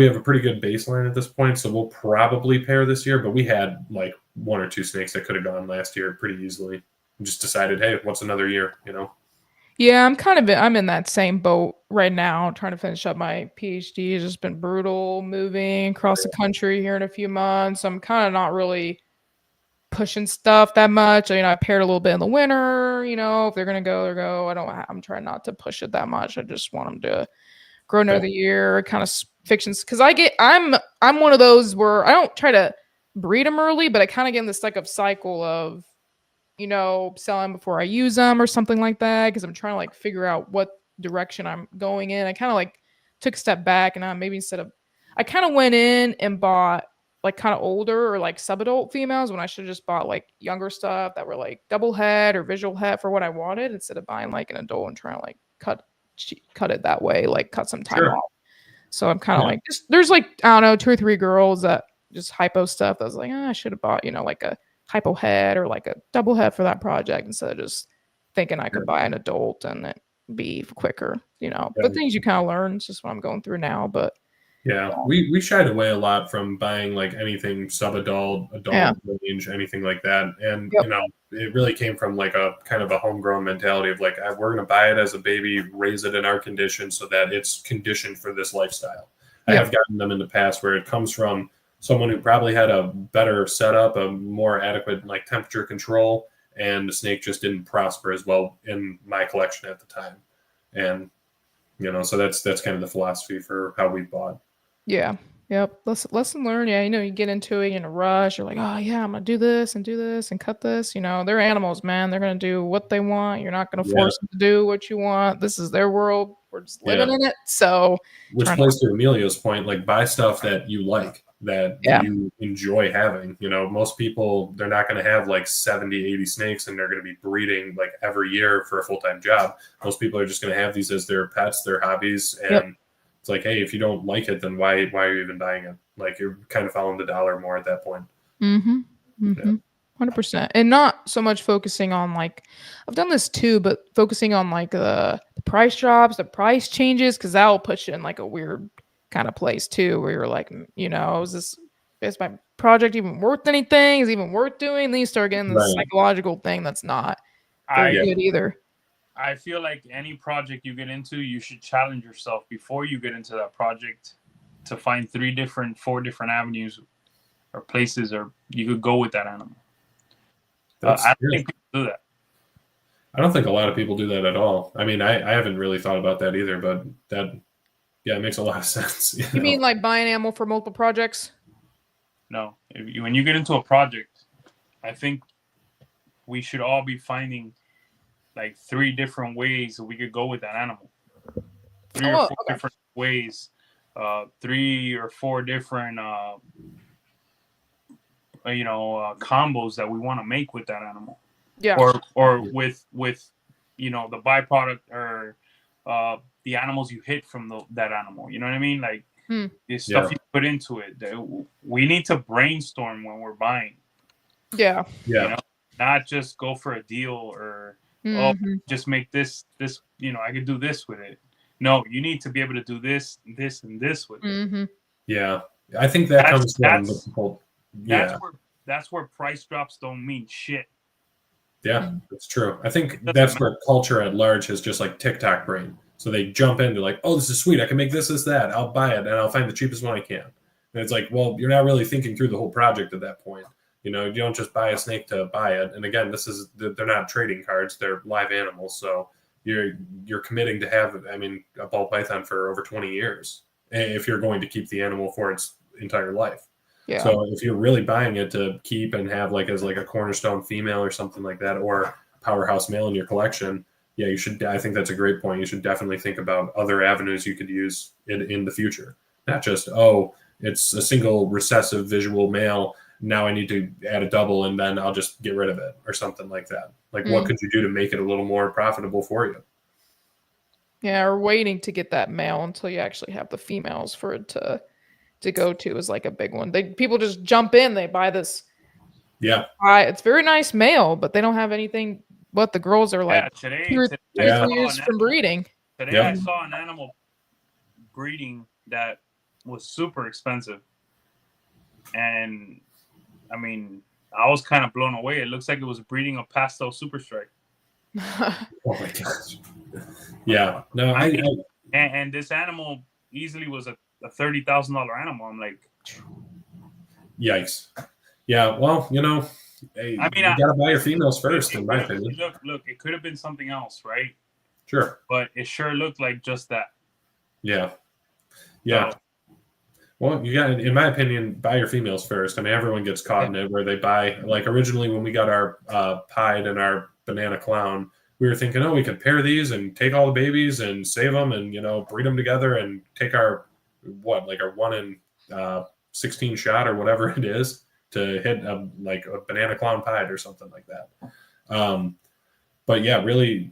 [SPEAKER 5] have a pretty good baseline at this point, so we'll probably pair this year, but we had like 1 or 2 snakes that could have gone last year pretty easily. We just decided, hey, what's another year, you know?
[SPEAKER 3] Yeah, I'm in that same boat right now, trying to finish up my PhD. It's just been brutal moving across the country here in a few months. I'm kind of not really pushing stuff that much. You know, I paired a little bit in the winter, you know, if they're going to go, they're go. I'm trying not to push it that much. I just want them to grow another year, kind of fictions. Cause I'm one of those where I don't try to breed them early, but I kind of get in this like of cycle of, you know, selling before I use them or something like that. Cause I'm trying to like figure out what direction I'm going in. I kind of like took a step back and I kind of went in and bought like kind of older or like sub-adult females when I should have just bought like younger stuff that were like double head or visual head for what I wanted, instead of buying like an adult and trying to like cut it that way, like cut some time off. So I'm kind of like, there's like, I don't know, 2 or 3 girls that just hypo stuff. I was like, I should have bought, you know, like a hypo head or like a double head for that project, instead of just thinking I could buy an adult and it be quicker, you know. But things you kind of learn. It's just what I'm going through now. But
[SPEAKER 5] yeah, we shied away a lot from buying like anything sub-adult, adult range, anything like that. And you know, it really came from like a kind of a homegrown mentality of like, we're going to buy it as a baby, raise it in our condition so that it's conditioned for this lifestyle. I have gotten them in the past where it comes from someone who probably had a better setup, a more adequate like temperature control, and the snake just didn't prosper as well in my collection at the time. And you know, so that's kind of the philosophy for how we bought.
[SPEAKER 3] Yeah. Yep. Lesson learned. Yeah. You know, you get into it in a rush. You're like, oh yeah, I'm going to do this and cut this. You know, they're animals, man. They're going to do what they want. You're not going to force them to do what you want. This is their world. We're just living in it. So,
[SPEAKER 5] which plays to Emilio's point, like buy stuff that you like, that you enjoy having. You know, most people, they're not going to have like 70, 80 snakes and they're going to be breeding like every year for a full-time job. Most people are just going to have these as their pets, their hobbies. And it's like, hey, if you don't like it, then why are you even buying it? Like, you're kind of following the dollar more at that point.
[SPEAKER 3] 100%. And not so much focusing on like, I've done this too, but focusing on like the price drops, the price changes, because that will put you in like a weird kind of place too, where you're like, you know, is my project even worth anything? Is it even worth doing? And then you start getting this psychological thing that's not very good either.
[SPEAKER 4] I feel like any project you get into, you should challenge yourself before you get into that project to find 4 different avenues places, or you could go with that animal.
[SPEAKER 5] That's,
[SPEAKER 4] I don't think people do that.
[SPEAKER 5] I don't think a lot of people do that at all. I mean, I haven't really thought about that either, but that, yeah, it makes a lot of sense.
[SPEAKER 3] You mean like buy an animal for multiple projects?
[SPEAKER 4] No, when you get into a project, I think we should all be finding like 3 different ways that we could go with that animal. 3 or 4 different ways, 3 or 4 different, combos that we want to make with that animal.
[SPEAKER 3] Yeah.
[SPEAKER 4] Or with the byproduct or the animals you hit from that animal. You know what I mean? Like the stuff you put into it. We need to brainstorm when we're buying.
[SPEAKER 3] Yeah.
[SPEAKER 5] Yeah.
[SPEAKER 4] You know? Not just go for a deal or just make this. I could do this with it. No, you need to be able to do this, this, and this with it.
[SPEAKER 5] Yeah, I think comes from the people. Yeah,
[SPEAKER 4] that's where price drops don't mean shit.
[SPEAKER 5] Yeah, that's true. I think that's where culture at large has just like TikTok brain. So they jump into like, oh, this is sweet. I can make this, that. I'll buy it and I'll find the cheapest one I can. And it's like, well, you're not really thinking through the whole project at that point. You don't just buy a snake to buy it. And again, they're not trading cards; they're live animals. So you're committing to have, a ball python for over 20 years if you're going to keep the animal for its entire life. Yeah. So if you're really buying it to keep and have as a cornerstone female or something like that, or powerhouse male in your collection, yeah, you should. I think that's a great point. You should definitely think about other avenues you could use in the future. Not just, oh, it's a single recessive visual male. Now I need to add a double and then I'll just get rid of it or something like that. What could you do to make it a little more profitable for you?
[SPEAKER 3] Yeah, or waiting to get that male until you actually have the females for it to go to is like a big one. People just jump in, they buy this.
[SPEAKER 5] Yeah.
[SPEAKER 3] It's very nice male, but they don't have anything. But the girls are like 2 or 3 years from breeding.
[SPEAKER 4] Today I saw an animal breeding that was super expensive. And I was kind of blown away. It looks like it was breeding a pastel super strike.
[SPEAKER 5] Oh my gosh. Yeah. No,
[SPEAKER 4] and this animal easily was a $30,000 animal. I'm like,
[SPEAKER 5] yikes. Yeah. Well, you gotta buy your females first, in my opinion.
[SPEAKER 4] Look, it could have been something else, right?
[SPEAKER 5] Sure.
[SPEAKER 4] But it sure looked like just that.
[SPEAKER 5] Yeah. Yeah. So, well, you got, in my opinion, buy your females first. Everyone gets caught in it where they buy, originally when we got our pied and our banana clown, we were thinking, oh, we could pair these and take all the babies and save them and, breed them together and take our 1 in 16 shot or whatever it is to hit a banana clown pied or something like that. But yeah, really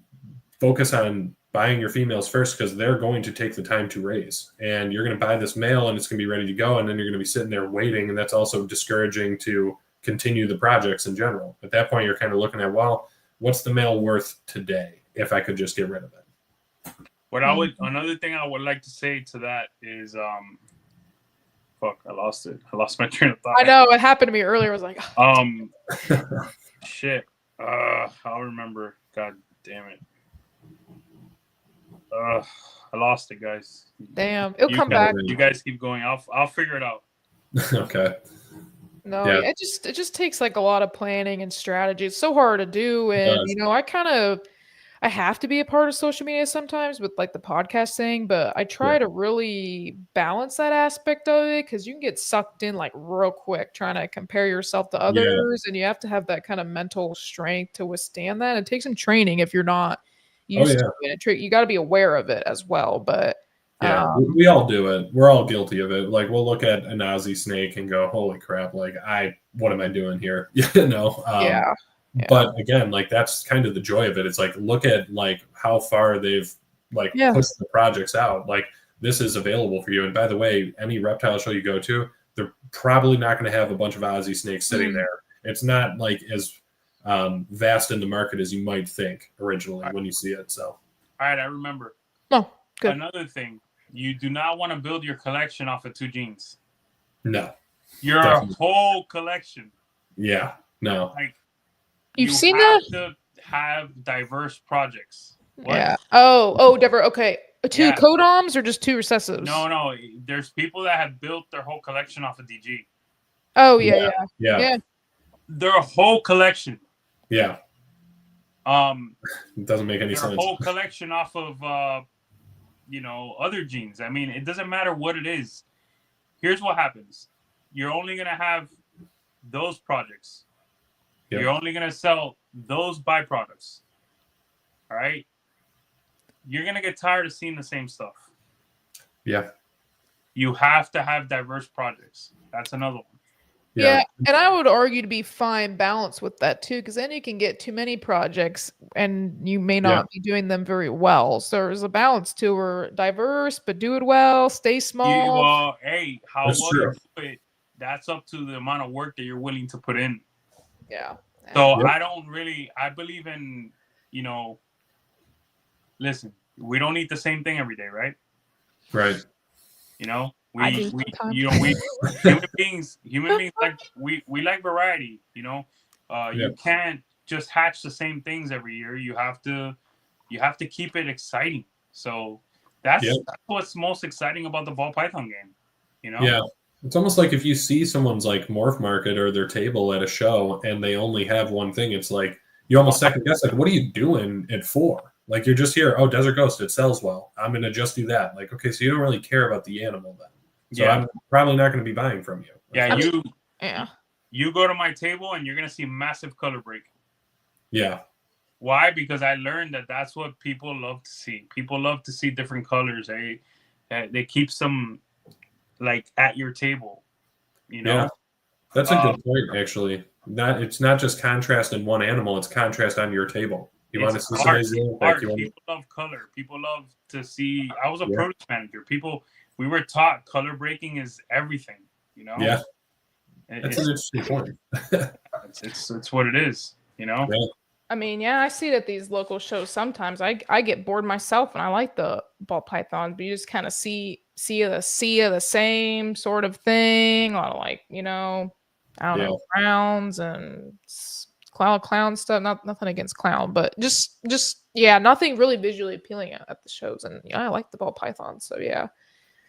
[SPEAKER 5] focus on buying your females first because they're going to take the time to raise, and you're going to buy this male and it's going to be ready to go, and then you're going to be sitting there waiting, and that's also discouraging to continue the projects in general. At that point, you're kind of looking at, well, what's the male worth today if I could just get rid of it?
[SPEAKER 4] Another thing I would like to say to that is, fuck, I lost it. I lost my train of thought.
[SPEAKER 3] I know, it happened to me earlier. I was like,
[SPEAKER 4] shit. I'll remember. God damn it. I lost it, guys.
[SPEAKER 3] Damn, it'll come back.
[SPEAKER 4] You guys keep going. I'll figure it out.
[SPEAKER 5] Okay.
[SPEAKER 3] No, yeah. It just takes a lot of planning and strategy. It's so hard to do, and I have to be a part of social media sometimes with the podcast thing, but I try to really balance that aspect of it because you can get sucked in real quick trying to compare yourself to others, and you have to have that kind of mental strength to withstand that. It takes some training if you're not used to it. You got to be aware of it as well, but
[SPEAKER 5] we all do it. We're all guilty of it. We'll look at an Aussie snake and go, holy crap, what am I doing here? But again, that's kind of the joy of it. It's look at how far they've pushed the projects out. This is available for you. And by the way, any reptile show you go to, they're probably not going to have a bunch of Aussie snakes sitting there. It's not as vast in the market as you might think originally when you see it. So,
[SPEAKER 4] all right, I remember.
[SPEAKER 3] Oh, good.
[SPEAKER 4] Another thing, you do not want to build your collection off of 2 genes.
[SPEAKER 5] No,
[SPEAKER 4] your whole collection.
[SPEAKER 5] Yeah, no.
[SPEAKER 3] You've seen that?
[SPEAKER 4] To have diverse projects.
[SPEAKER 3] What? Yeah. Oh, diverse. Okay, 2 codoms or just 2 recessives?
[SPEAKER 4] No. There's people that have built their whole collection off of DG.
[SPEAKER 3] Oh yeah.
[SPEAKER 5] Yeah.
[SPEAKER 4] Their whole collection.
[SPEAKER 5] Yeah. It doesn't make any
[SPEAKER 4] Their
[SPEAKER 5] sense.
[SPEAKER 4] whole collection off of other genes. I mean, it doesn't matter what it is. Here's what happens. You're only gonna have those projects.
[SPEAKER 5] Yep.
[SPEAKER 4] You're only gonna sell those byproducts. All right. You're gonna get tired of seeing the same stuff.
[SPEAKER 5] Yeah.
[SPEAKER 4] You have to have diverse projects. That's another one.
[SPEAKER 3] Yeah, and I would argue to be fine balance with that too, because then you can get too many projects and you may not be doing them very well. So there's a balance to where diverse, but do it well, stay small.
[SPEAKER 4] Hey, how well you do it, that's up to the amount of work that you're willing to put in.
[SPEAKER 3] Yeah.
[SPEAKER 4] So I believe in, listen, we don't eat the same thing every day, right?
[SPEAKER 5] Right.
[SPEAKER 4] Human beings like we like variety, You can't just hatch the same things every year. You have to keep it exciting. So that's what's most exciting about the ball python game,
[SPEAKER 5] Yeah. It's almost like if you see someone's like morph market or their table at a show and they only have one thing, it's like you almost second guess, like, what are you doing it for? Like, you're just here, oh, Desert Ghost, it sells well, I'm gonna just do that. Like, okay, so you don't really care about the animal then. So I'm probably not going to be buying from you.
[SPEAKER 4] You go to my table and you're going to see massive color break.
[SPEAKER 5] Yeah.
[SPEAKER 4] Why? Because I learned that that's what people love to see. People love to see different colors. They keep some like at your table.
[SPEAKER 5] Yeah. That's a good point, actually. It's not just contrast in one animal; it's contrast on your table. You want to see somebody's art.
[SPEAKER 4] People love color. People love to see. I was a product manager. We were taught color breaking is everything,
[SPEAKER 5] Yeah. That's an interesting point.
[SPEAKER 4] it's what it is,
[SPEAKER 5] Yeah.
[SPEAKER 3] I mean, I see it at these local shows sometimes. I get bored myself and I like the ball pythons, but you just kind of see the sea of the same sort of thing. A lot of like, I don't know, crowns and clown stuff. Nothing against clown, but just nothing really visually appealing at the shows. And I like the ball pythons, so yeah.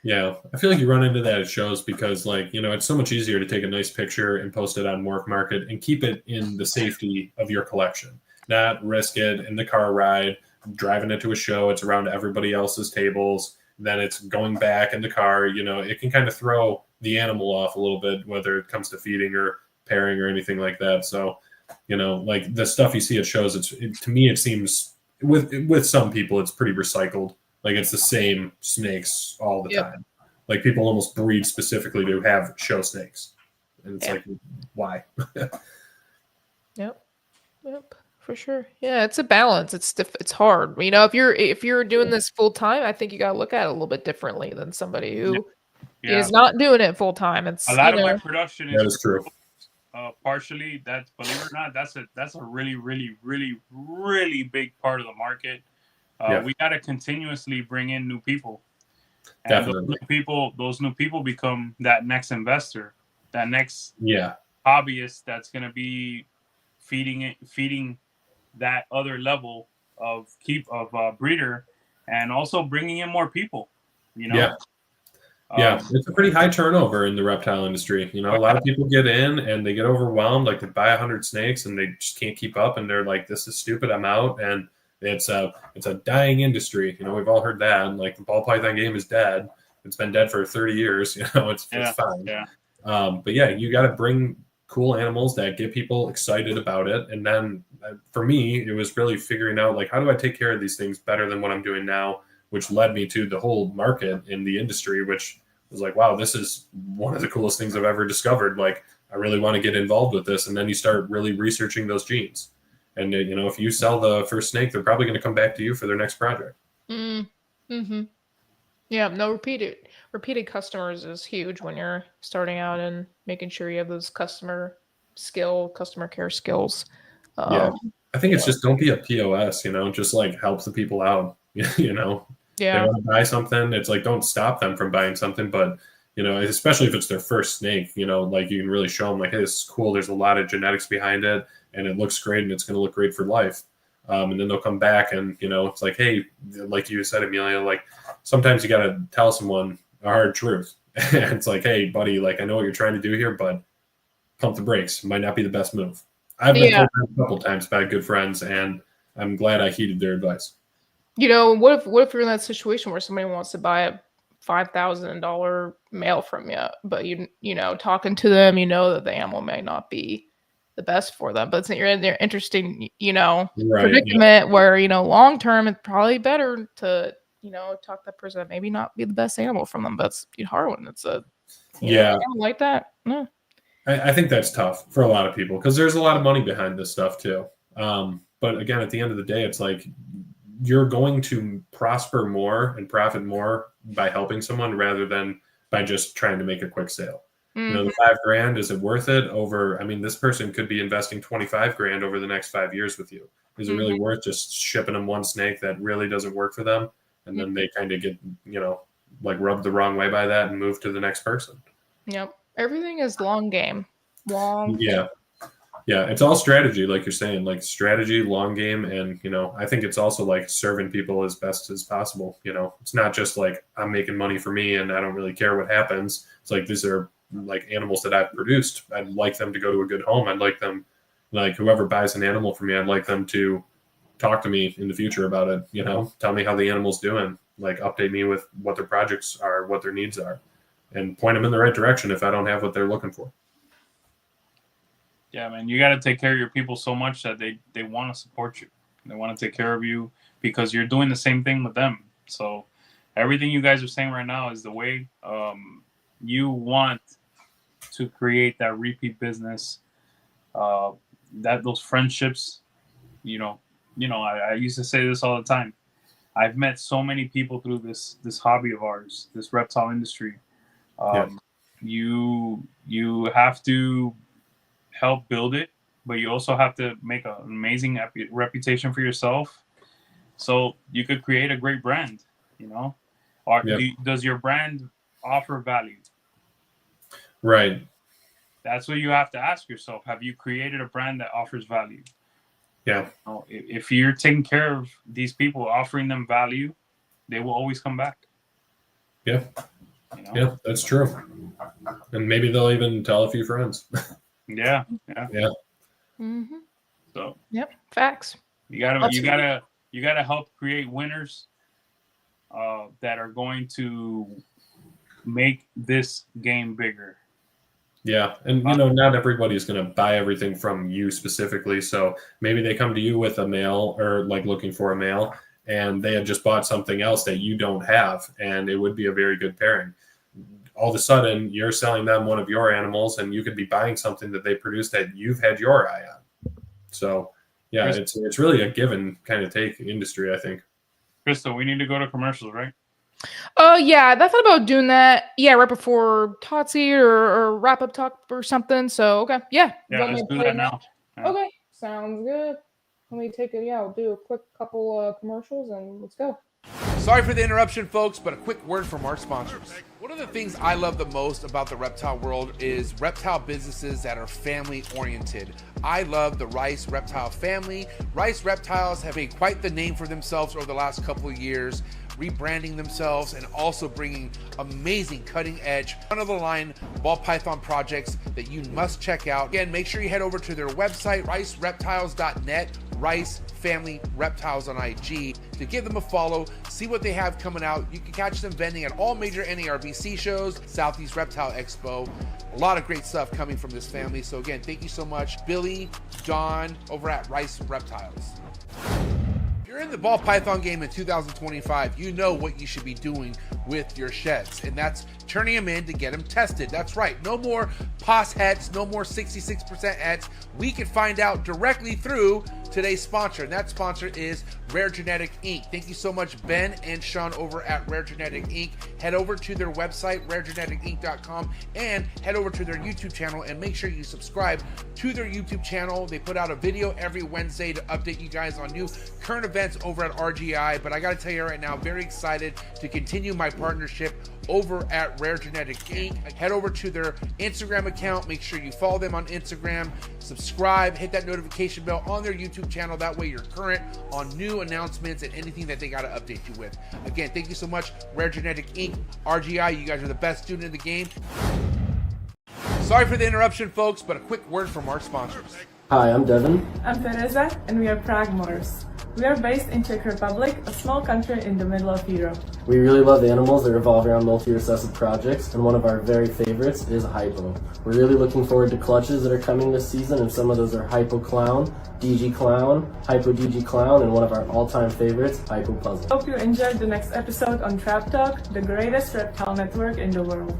[SPEAKER 5] Yeah, I feel like you run into that at shows because, like, it's so much easier to take a nice picture and post it on Morph Market and keep it in the safety of your collection, not risk it in the car ride, driving it to a show. It's around everybody else's tables. Then it's going back in the car. It can kind of throw the animal off a little bit, whether it comes to feeding or pairing or anything like that. So, like the stuff you see at shows, to me, it seems with some people, it's pretty recycled. Like, it's the same snakes all the time. Like, people almost breed specifically to have show snakes. And it's like, why?
[SPEAKER 3] Yep, for sure. Yeah, it's a balance. It's hard. If you're doing this full time, I think you got to look at it a little bit differently than somebody who is not doing it full time. It's
[SPEAKER 4] a lot of my production
[SPEAKER 5] that is true.
[SPEAKER 4] Partially, that's, believe it or not, that's a really, really, really, really big part of the market. We got to continuously bring in new people. And those new people become that next investor, that next hobbyist that's going to be feeding that other level of breeder, and also bringing in more people.
[SPEAKER 5] It's a pretty high turnover in the reptile industry. A lot of people get in and they get overwhelmed, like they buy 100 snakes and they just can't keep up, and they're like, "This is stupid, I'm out." And it's a dying industry. We've all heard that. And, like, the ball python game is dead. It's been dead for 30 years. It's fine.
[SPEAKER 4] Yeah.
[SPEAKER 5] But you got to bring cool animals that get people excited about it. And then for me, it was really figuring out, like, how do I take care of these things better than what I'm doing now, which led me to the whole market in the industry, which was like, wow, this is one of the coolest things I've ever discovered. Like, I really want to get involved with this. And then you start really researching those genes. And, if you sell the first snake, they're probably going to come back to you for their next project.
[SPEAKER 3] Mm-hmm. Yeah, no, repeated customers is huge when you're starting out and making sure you have those customer care skills.
[SPEAKER 5] I think it's just, don't be a POS, just like help the people out, They want to buy something. It's like, don't stop them from buying something, but especially if it's their first snake, like, you can really show them, like, hey, this is cool. There's a lot of genetics behind it, and it looks great, and it's going to look great for life. And then they'll come back, and it's like, hey, like you said, Amelia, like, sometimes you got to tell someone a hard truth. It's like, hey, buddy, like, I know what you're trying to do here, but pump the brakes. Might not be the best move. I've been
[SPEAKER 3] Yeah.
[SPEAKER 5] told that a couple times by good friends, and I'm glad I heeded their advice.
[SPEAKER 3] You know, what if you're in that situation where somebody wants to buy a $5,000 male from you, but you know, talking to them, you know that the animal may not be the best for them, but you're in their interesting, you know,
[SPEAKER 5] Right,
[SPEAKER 3] predicament where, you know, long term it's probably better to, you know, talk that person that maybe not be the best animal from them, but it's hard when it's a
[SPEAKER 5] Yeah.
[SPEAKER 3] animal like that. No.
[SPEAKER 5] I think that's tough for a lot of people because there's a lot of money behind this stuff too. But again, at the end of the day, it's like you're going to prosper more and profit more by helping someone rather than by just trying to make a quick sale. You know, the $5,000, is it worth it over? I mean, this person could be investing 25 grand over the next 5 years with you. Is it really worth just shipping them one snake that really doesn't work for them? And then they kind of get, you know, like rubbed the wrong way by that and move to the next person.
[SPEAKER 3] Yep. Everything is long game.
[SPEAKER 5] Yeah. Yeah. It's all strategy, like you're saying, like strategy, long game. And, you know, I think it's also like serving people as best as possible. You know, it's not just like I'm making money for me and I don't really care what happens. It's like these are like animals that I've produced. I'd like them to go to a good home. I'd like them, like whoever buys an animal from me, I'd like them to talk to me in the future about it. You know, tell me how the animal's doing, like update me with what their projects are, what their needs are, and point them in the right direction if I don't have what they're looking for.
[SPEAKER 4] Yeah, man, you got to take care of your people so much that they want to support you. They want to take care of you because you're doing the same thing with them. So everything you guys are saying right now is the way you want to create that repeat business, that those friendships. I used to say this all the time. I've met so many people through this hobby of ours, this reptile industry. You have to help build it, but you also have to make an amazing reputation for yourself, so you could create a great brand. You know, or does your brand offer value?
[SPEAKER 5] Right.
[SPEAKER 4] That's what you have to ask yourself. Have you created a brand that offers value?
[SPEAKER 5] Yeah.
[SPEAKER 4] You know, if you're taking care of these people, offering them value, they will always come back.
[SPEAKER 5] Yeah.
[SPEAKER 4] You know?
[SPEAKER 5] Yeah, that's true. And maybe they'll even tell a few friends.
[SPEAKER 4] Yeah. So.
[SPEAKER 3] Yep. Facts.
[SPEAKER 4] You gotta help create winners that are going to make this game bigger.
[SPEAKER 5] Yeah, and you know, not everybody's going to buy everything from you specifically. So maybe they come to you with a male or like looking for a male, and they had just bought something else that you don't have, and it would be a very good pairing. All of a sudden, you're selling them one of your animals, and you could be buying something that they produced that you've had your eye on. So yeah, it's really a give and kind of take industry, I think.
[SPEAKER 4] Crystal, we need to go to commercials, right?
[SPEAKER 3] Yeah, I thought about doing that. Yeah, right before Totsie or wrap up talk or something. So okay, yeah.
[SPEAKER 4] Let's do that now. Yeah.
[SPEAKER 3] Okay, sounds good. Let me take it. Yeah, I'll do a quick couple commercials and let's go.
[SPEAKER 2] Sorry for the interruption, folks, but a quick word from our sponsors. One of the things I love the most about the reptile world is reptile businesses that are family-oriented. I love the Rice Reptile family. Rice Reptiles have made quite the name for themselves over the last couple of years, rebranding themselves and also bringing amazing cutting-edge, front-of-the-line ball python projects that you must check out. Again, make sure you head over to their website, ricereptiles.net, Rice Family Reptiles on IG, to give them a follow, see what they have coming out. You can catch them vending at all major NARBC shows, Southeast Reptile Expo. A lot of great stuff coming from this family. So again, thank you so much, Billy, Don, over at Rice Reptiles. If you're in the ball python game in 2025, you know what you should be doing with your sheds, and that's turning them in to get them tested. That's right, no more POS heads, no more 66% heads. We can find out directly through today's sponsor, and that sponsor is Rare Genetic Inc. Thank you so much, Ben and Sean over at Rare Genetic Inc. Head over to their website, raregeneticinc.com, and head over to their YouTube channel and make sure you subscribe to their YouTube channel. They put out a video every Wednesday to update you guys on new current events over at RGI, but I gotta tell you right now, very excited to continue my partnership over at Rare Genetic Inc. Head over to their Instagram account, make sure you follow them on Instagram, subscribe, hit that notification bell on their YouTube channel. That way you're current on new announcements and anything that they got to update you with. Again, thank you so much, Rare Genetic Inc., RGI. You guys are the best student in the game. Sorry for the interruption, folks, but a quick word from our sponsors.
[SPEAKER 8] Hi, I'm Devin.
[SPEAKER 9] I'm Teresa, and we are Morphs. We are based in Czech Republic, a small country in the middle of Europe.
[SPEAKER 8] We really love animals that revolve around multi-recessive projects, and one of our very favorites is Hypo. We're really looking forward to clutches that are coming this season, and some of those are Hypo Clown, DG Clown, Hypo DG Clown, and one of our all-time favorites, Hypo Puzzle.
[SPEAKER 9] Hope you enjoyed the next episode on Trap Talk, the greatest reptile network in the world.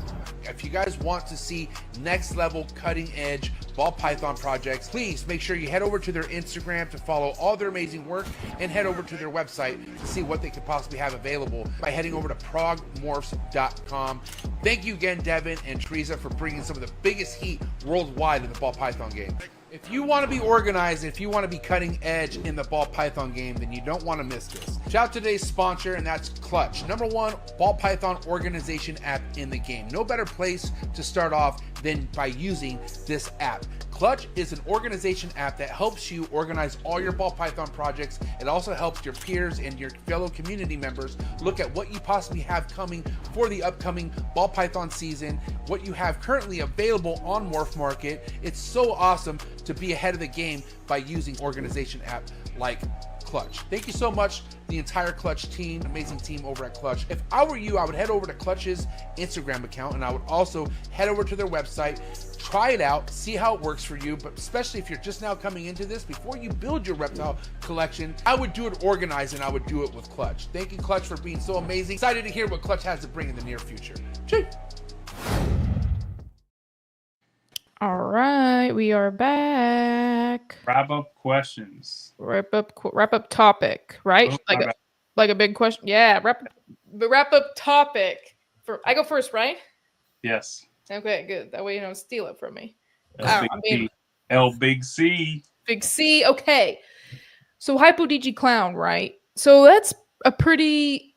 [SPEAKER 2] If you guys want to see next level cutting edge ball python projects, please make sure you head over to their Instagram to follow all their amazing work, and head over to their website to see what they could possibly have available by heading over to progmorphs.com. Thank you again, Devin and Teresa, for bringing some of the biggest heat worldwide in the ball python game. If you want to be organized, if you want to be cutting edge in the ball python game, then you don't want to miss this. Shout out to today's sponsor, and that's Clutch, #1 ball python organization app in the game. No better place to start off than by using this app. Clutch is an organization app that helps you organize all your ball python projects. It also helps your peers and your fellow community members look at what you possibly have coming for the upcoming ball python season, what you have currently available on Morph Market. It's so awesome to be ahead of the game by using organization app like Clutch. Thank you so much, the entire Clutch team, amazing team over at Clutch. If I were you, I would head over to Clutch's Instagram account, and I would also head over to their website, try it out, see how it works for you. But especially if you're just now coming into this, before you build your reptile collection, I would do it organized, and I would do it with Clutch. Thank you, Clutch, for being so amazing. Excited to hear what Clutch has to bring in the near future. Chee!
[SPEAKER 3] All right, we are back.
[SPEAKER 4] Wrap up questions.
[SPEAKER 3] Wrap up topic, right?
[SPEAKER 4] Oh,
[SPEAKER 3] like a big question. Yeah, wrap up topic. I go first, right?
[SPEAKER 4] Yes.
[SPEAKER 3] Okay, good. That way you don't steal it from me.
[SPEAKER 4] Big C.
[SPEAKER 3] Big C. Okay. So Hypo DG Clown, right? So that's a pretty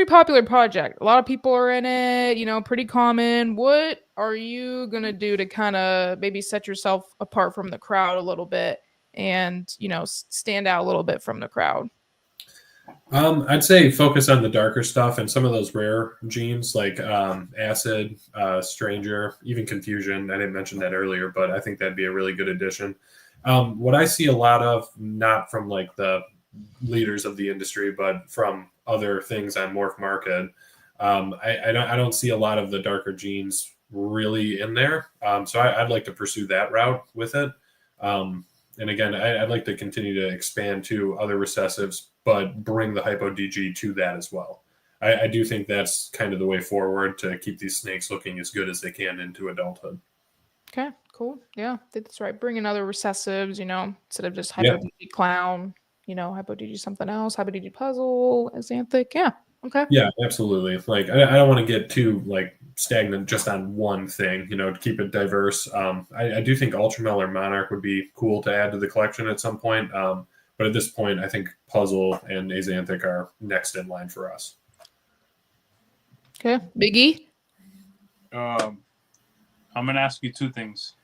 [SPEAKER 3] popular project. A lot of people are in it, pretty common. What are you going to do to kind of maybe set yourself apart from the crowd a little bit and, stand out a little bit from the crowd?
[SPEAKER 5] I'd say focus on the darker stuff and some of those rare genes like acid, stranger, even confusion. I didn't mention that earlier, but I think that'd be a really good addition. What I see a lot of, not from like the leaders of the industry, but from other things on Morph Market, I don't see a lot of the darker genes really in there. So I'd like to pursue that route with it. And again, I'd like to continue to expand to other recessives, but bring the Hypo DG to that as well. I do think that's kind of the way forward to keep these snakes looking as good as they can into adulthood.
[SPEAKER 3] Okay, cool. Yeah, that's right. Bring in other recessives, instead of just Hypo DG Clown, Hypo DG something else, Hypo DG Puzzle, Xanthic. Yeah. Okay.
[SPEAKER 5] Yeah, absolutely. Like, I don't want to get too like stagnant just on one thing, to keep it diverse. I do think Ultramel or Monarch would be cool to add to the collection at some point. But at this point, I think Puzzle and Xanthic are next in line for us.
[SPEAKER 3] Okay. Big E?
[SPEAKER 4] I'm going to ask you two things.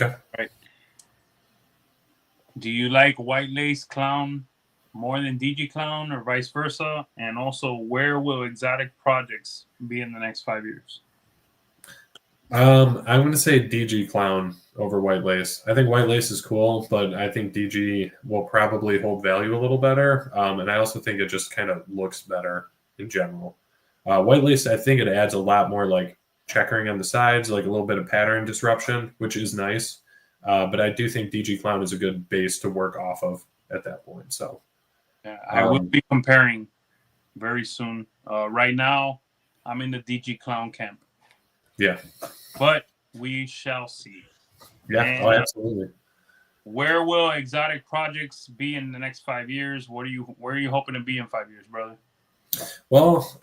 [SPEAKER 5] Okay.
[SPEAKER 4] Right. Do you like White Lace Clown more than DG Clown or vice versa? And also, where will exotic projects be in the next 5 years?
[SPEAKER 5] I'm going to say DG Clown over White Lace. I think White Lace is cool, but I think DG will probably hold value a little better. And I also think it just kind of looks better in general. White Lace, I think it adds a lot more like checkering on the sides, like a little bit of pattern disruption, which is nice. But I do think DG Clown is a good base to work off of at that point. So
[SPEAKER 4] yeah, I will be comparing very soon. Right now, I'm in the DG Clown camp.
[SPEAKER 5] Yeah.
[SPEAKER 4] But we shall see.
[SPEAKER 5] Yeah,
[SPEAKER 4] And,
[SPEAKER 5] absolutely.
[SPEAKER 4] Where will exotic projects be in the next 5 years? Where are you hoping to be in 5 years, brother?
[SPEAKER 5] Well,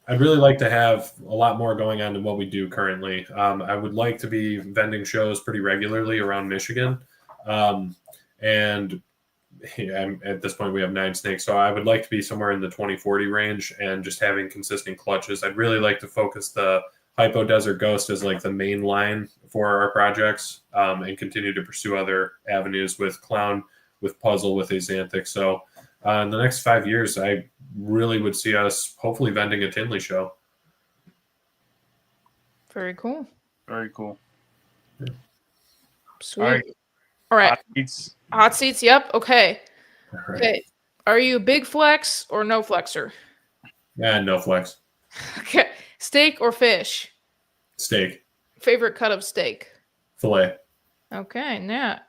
[SPEAKER 5] I'd really like to have a lot more going on than what we do currently. I would like to be vending shows pretty regularly around Michigan. And at this point, we have 9 snakes. So I would like to be somewhere in the 20-40 range and just having consistent clutches. I'd really like to focus the Hypo Desert Ghost as like the main line for our projects, and continue to pursue other avenues with Clown, with Puzzle, with Xanthic. So in the next 5 years, I really would see us hopefully vending a Tinley show.
[SPEAKER 3] Very cool.
[SPEAKER 4] Very cool.
[SPEAKER 3] Sweet.
[SPEAKER 4] All right.
[SPEAKER 3] All right.
[SPEAKER 4] Hot seats.
[SPEAKER 3] Hot seats. Yep. Okay.
[SPEAKER 5] All right.
[SPEAKER 3] Okay. Are you a big flex or no flexer?
[SPEAKER 5] Yeah, no flex.
[SPEAKER 3] Okay. Steak or fish?
[SPEAKER 5] Steak.
[SPEAKER 3] Favorite cut of steak?
[SPEAKER 5] Filet.
[SPEAKER 3] Okay. Now,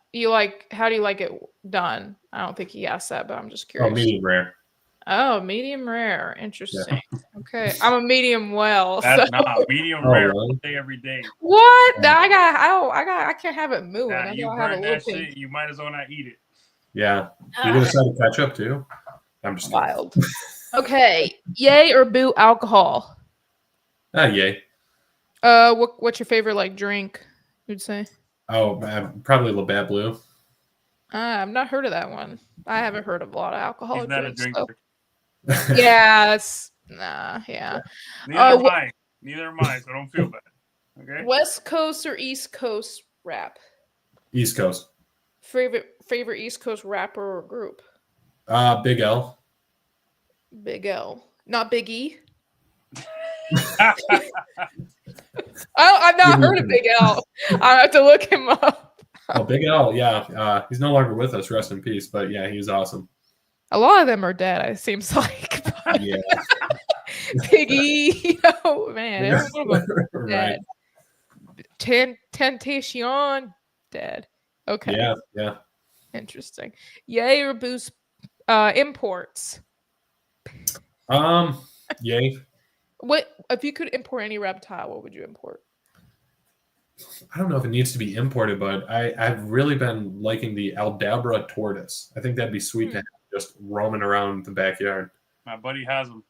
[SPEAKER 3] how do you like it done? I don't think he asked that, but I'm just
[SPEAKER 5] Oh,
[SPEAKER 3] curious.
[SPEAKER 5] medium rare.
[SPEAKER 3] Oh, medium rare. Interesting. Okay. I'm a medium well.
[SPEAKER 4] That's
[SPEAKER 3] So.
[SPEAKER 4] not medium
[SPEAKER 5] Oh,
[SPEAKER 4] rare
[SPEAKER 5] really?
[SPEAKER 4] all day, every day.
[SPEAKER 3] What? No, I can't have it moving.
[SPEAKER 4] Yeah,
[SPEAKER 3] I
[SPEAKER 4] you
[SPEAKER 3] gotta have a
[SPEAKER 4] burn
[SPEAKER 3] little
[SPEAKER 4] that
[SPEAKER 3] pink.
[SPEAKER 4] shit, you might as well not eat it.
[SPEAKER 5] Yeah. You get a side of ketchup too? I'm just kidding.
[SPEAKER 3] Wild. Okay. Yay or boo alcohol?
[SPEAKER 5] Yay.
[SPEAKER 3] What's your favorite like drink? You'd say?
[SPEAKER 5] Oh, probably Labatt Blue.
[SPEAKER 3] I've not heard of that one. I haven't heard of a lot of alcohol
[SPEAKER 4] He's not a
[SPEAKER 3] drinks.
[SPEAKER 4] drinker.
[SPEAKER 3] So. Yeah, it's yeah.
[SPEAKER 4] Neither am I. Neither am I, so don't feel bad. Okay.
[SPEAKER 3] West Coast or East Coast rap?
[SPEAKER 5] East Coast.
[SPEAKER 3] Favorite East Coast rapper or group?
[SPEAKER 5] Big L.
[SPEAKER 3] Big L, not Big E. I've not heard of Big L. I have to look him up.
[SPEAKER 5] Oh, Big L, yeah. He's no longer with us. Rest in peace. But yeah, he's awesome.
[SPEAKER 3] A lot of them are dead. It seems like. But
[SPEAKER 5] Yeah.
[SPEAKER 3] Big E, man, every one of them
[SPEAKER 5] Right.
[SPEAKER 3] dead. Temptation, dead. Okay.
[SPEAKER 5] Yeah, yeah.
[SPEAKER 3] Interesting. Yay or boost imports?
[SPEAKER 5] Yay.
[SPEAKER 3] What if you could import any reptile? What would you import?
[SPEAKER 5] I don't know if it needs to be imported, but I've really been liking the Aldabra tortoise. I think that'd be sweet to have just roaming around the backyard.
[SPEAKER 4] My buddy has them.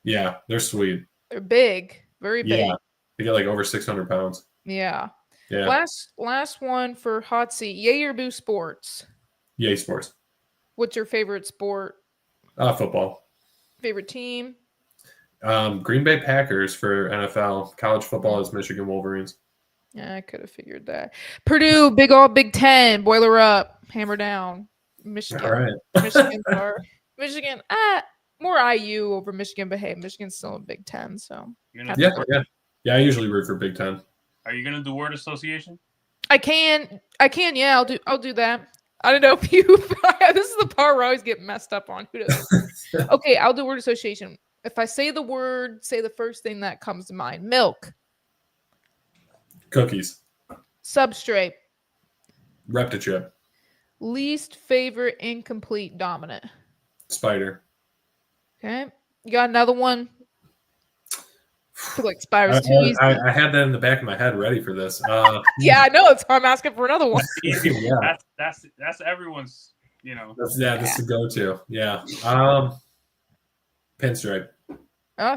[SPEAKER 5] Yeah, they're sweet.
[SPEAKER 3] They're big, very big.
[SPEAKER 5] Yeah, they get like over 600 pounds.
[SPEAKER 3] Yeah.
[SPEAKER 5] Yeah.
[SPEAKER 3] Last one for hot seat. Yay or boo sports?
[SPEAKER 5] Yay sports.
[SPEAKER 3] What's your favorite sport?
[SPEAKER 5] Football.
[SPEAKER 3] Favorite team?
[SPEAKER 5] Green Bay Packers for NFL. College football is Michigan Wolverines.
[SPEAKER 3] Yeah, I could have figured that. Purdue, Big 10, boiler up, hammer down. Michigan.
[SPEAKER 5] All right.
[SPEAKER 3] Michigan, more IU over Michigan, but hey, Michigan's still in Big 10, so.
[SPEAKER 5] Yeah, I usually root for Big 10.
[SPEAKER 4] Are you gonna do word association?
[SPEAKER 3] I can, yeah, I'll do that. I don't know if you this is the part where I always get messed up on. Who does? Okay, I'll do word association. If I say the word, say the first thing that comes to mind. Milk.
[SPEAKER 5] Cookies.
[SPEAKER 3] Substrate.
[SPEAKER 5] Reptichip.
[SPEAKER 3] Least favorite incomplete dominant.
[SPEAKER 5] Spider.
[SPEAKER 3] Okay. You got another one? I feel like Spider's too easy.
[SPEAKER 5] I had that in the back of my head ready for this.
[SPEAKER 3] Yeah, I know. That's why I'm asking for another one.
[SPEAKER 4] Easy.
[SPEAKER 5] Yeah.
[SPEAKER 4] That's everyone's,
[SPEAKER 5] That's the go-to. Yeah. Pinstripe.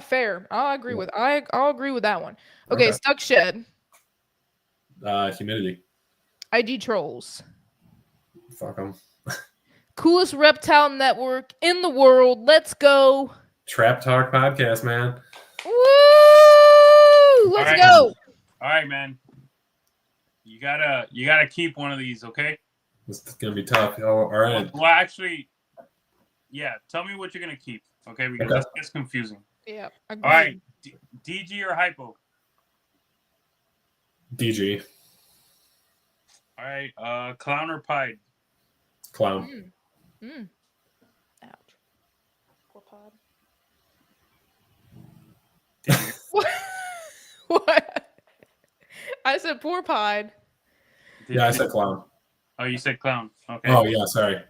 [SPEAKER 3] Fair. I'll agree with that one. Okay. Stuck shed.
[SPEAKER 5] Humidity.
[SPEAKER 3] IG trolls.
[SPEAKER 5] Fuck them.
[SPEAKER 3] Coolest reptile network in the world. Let's go.
[SPEAKER 5] Trap Talk podcast, man.
[SPEAKER 3] Woo! Let's go.
[SPEAKER 4] All right, man. You gotta keep one of these, okay?
[SPEAKER 5] This is gonna be tough. Oh, all right.
[SPEAKER 4] Well, actually, yeah. Tell me what you're gonna keep, okay? Because that gets confusing.
[SPEAKER 3] Yeah.
[SPEAKER 4] All right, DG or hypo?
[SPEAKER 5] DG.
[SPEAKER 4] All right, clown or pied?
[SPEAKER 5] Clown.
[SPEAKER 3] Ouch. Poor pod. What? I said poor pied.
[SPEAKER 5] Yeah, I said clown.
[SPEAKER 4] Oh, you said clown. Okay.
[SPEAKER 5] Oh, yeah, sorry.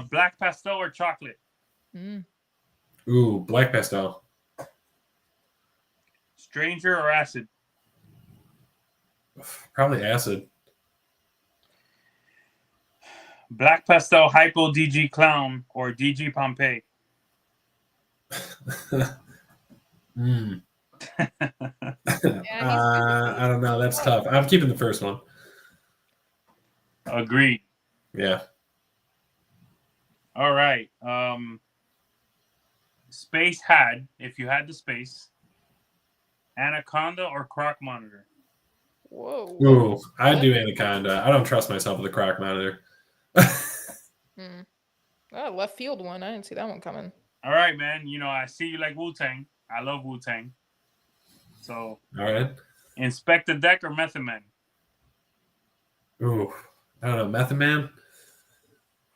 [SPEAKER 4] Black pastel or chocolate?
[SPEAKER 5] Ooh, black pastel.
[SPEAKER 4] Stranger or acid?
[SPEAKER 5] Probably acid.
[SPEAKER 4] Black pastel hypo DG clown or DG Pompeii?
[SPEAKER 5] I don't know. That's tough. I'm keeping the first one.
[SPEAKER 4] Agreed.
[SPEAKER 5] Yeah.
[SPEAKER 4] All right. Space had, if you had the space, Anaconda or Croc monitor?
[SPEAKER 3] Whoa.
[SPEAKER 5] Ooh, I'd do Anaconda. I don't trust myself with a Croc monitor.
[SPEAKER 3] Oh, left field one. I didn't see that one coming.
[SPEAKER 4] All right, man. I see you like Wu-Tang. I love Wu-Tang. So,
[SPEAKER 5] all right.
[SPEAKER 4] Inspect the deck or Method Man?
[SPEAKER 5] Ooh, I don't know. Method Man.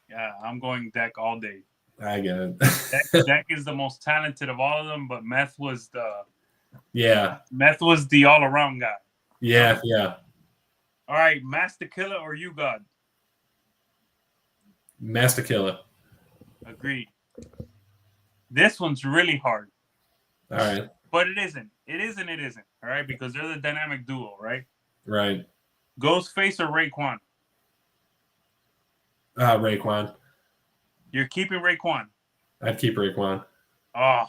[SPEAKER 4] Yeah, I'm going deck all day.
[SPEAKER 5] I get it.
[SPEAKER 4] Deck is the most talented of all of them, but Meth was the all around guy.
[SPEAKER 5] Yeah.
[SPEAKER 4] All right, Master Killer or You God?
[SPEAKER 5] Master Killer.
[SPEAKER 4] Agreed. This one's really hard.
[SPEAKER 5] All right.
[SPEAKER 4] But it isn't. It isn't. All right, because they're the dynamic duo, right?
[SPEAKER 5] Right.
[SPEAKER 4] Ghostface or Raekwon?
[SPEAKER 5] Raekwon.
[SPEAKER 4] You're keeping Raekwon.
[SPEAKER 5] I'd keep Raekwon.
[SPEAKER 4] Oh.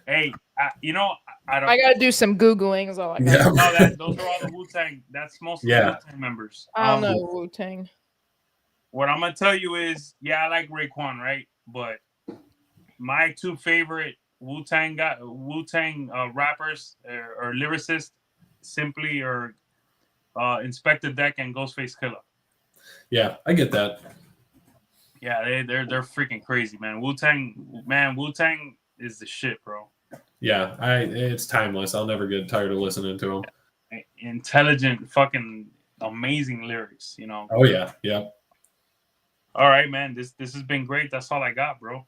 [SPEAKER 4] Hey, I don't.
[SPEAKER 3] I gotta do some googling. Is all I got.
[SPEAKER 5] Yeah.
[SPEAKER 4] No, those are all the Wu-Tang. That's most of the Wu-Tang members.
[SPEAKER 3] I don't know Wu-Tang.
[SPEAKER 4] What I'm gonna tell you is, I like Raekwon, right? But my two favorite Wu-Tang rappers or lyricists simply are Inspect the Deck and Ghostface Killer.
[SPEAKER 5] Yeah, I get that.
[SPEAKER 4] Yeah, they're freaking crazy, man. Wu-Tang is the shit, bro.
[SPEAKER 5] Yeah, it's timeless. I'll never get tired of listening to them.
[SPEAKER 4] Intelligent, fucking amazing lyrics, you know.
[SPEAKER 5] Oh yeah.
[SPEAKER 4] All right, man. This has been great. That's all I got, bro.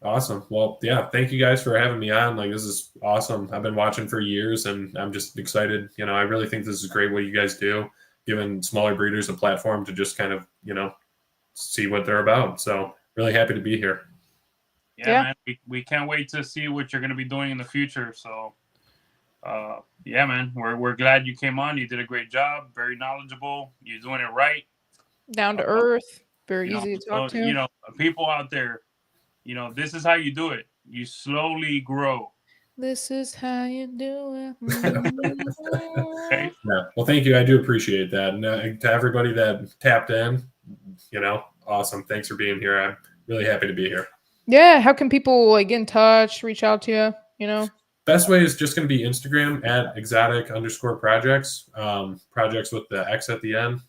[SPEAKER 5] Awesome. Well, yeah, thank you guys for having me on. Like, this is awesome. I've been watching for years, and I'm just excited. You know, I really think this is great what you guys do, giving smaller breeders a platform to just kind of, see what they're about. So really happy to be here.
[SPEAKER 4] Yeah. Man. We can't wait to see what you're going to be doing in the future. So, yeah, man, we're glad you came on. You did a great job. Very knowledgeable. You're doing it right.
[SPEAKER 3] Down to earth. Very easy to talk to.
[SPEAKER 4] People out there, this is how you do it. You slowly grow.
[SPEAKER 3] This is how you do it.
[SPEAKER 4] Okay.
[SPEAKER 5] Yeah. Well, thank you. I do appreciate that. And to everybody that tapped in, awesome. Thanks for being here. I'm really happy to be here.
[SPEAKER 3] Yeah. How can people get in touch, reach out to you?
[SPEAKER 5] Best way is just going to be Instagram at exotic_projects. Projects with the X at the end.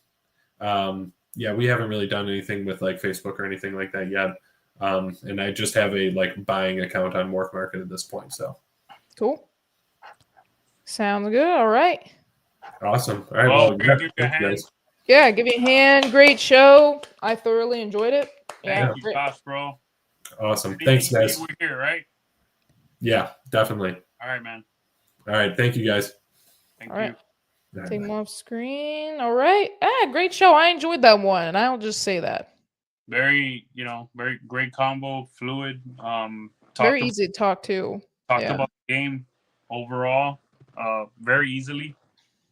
[SPEAKER 5] Yeah, we haven't really done anything with like Facebook or anything like that yet. And I just have a buying account on Morph Market at this point. So
[SPEAKER 3] cool. Sounds good. All right.
[SPEAKER 5] Awesome. All right. Well,
[SPEAKER 4] give you a hand.
[SPEAKER 3] Yeah, give you a hand. Great show. I thoroughly enjoyed it.
[SPEAKER 4] Thank you, Josh, bro.
[SPEAKER 5] Awesome. Thanks, guys.
[SPEAKER 4] We're here, right?
[SPEAKER 5] Yeah, definitely.
[SPEAKER 4] All right, man.
[SPEAKER 5] All right. Thank you, guys.
[SPEAKER 4] Thank
[SPEAKER 3] All
[SPEAKER 4] you.
[SPEAKER 3] right. Take them off screen. All right. Great show. I enjoyed that one, and I'll just say that.
[SPEAKER 4] Very, very great combo, fluid.
[SPEAKER 3] Very easy to talk to.
[SPEAKER 4] Talked about the game overall, very easily.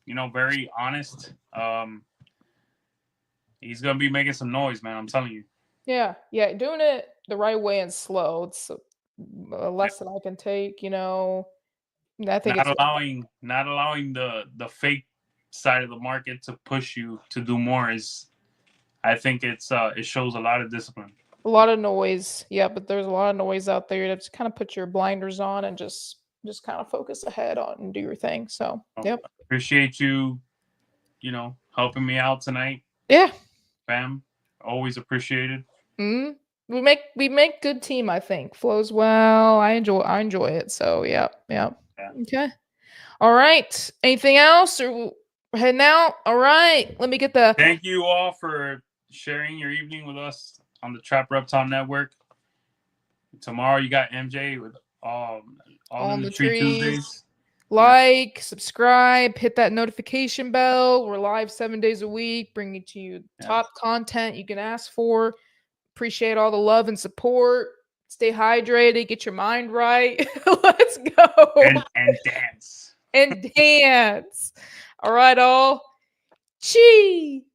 [SPEAKER 4] Very honest. He's gonna be making some noise, man. I'm telling you.
[SPEAKER 3] Yeah, doing it the right way and slow. It's a lesson I can take. I think
[SPEAKER 4] not allowing the fake side of the market to push you to do more is. I think it shows a lot of discipline.
[SPEAKER 3] A lot of noise, yeah, but there's a lot of noise out there. To just kind of put your blinders on and just kind of focus ahead on and do your thing. So, yep.
[SPEAKER 4] Appreciate you, helping me out tonight.
[SPEAKER 3] Yeah,
[SPEAKER 4] fam, always appreciated.
[SPEAKER 3] We make good team. I think flows well. I enjoy it. So, yeah. Okay. All right. Anything else, or we're heading out? All right. Let me get the.
[SPEAKER 4] Thank you all for sharing your evening with us on the Trap Reptile Network. Tomorrow you got MJ with all in the Tree Tuesdays.
[SPEAKER 3] Subscribe, hit that notification bell. We're live 7 days a week, bringing to you top content you can ask for. Appreciate all the love and support. Stay hydrated, get your mind right. Let's go.
[SPEAKER 4] And dance.
[SPEAKER 3] And dance. All right, all. Chee.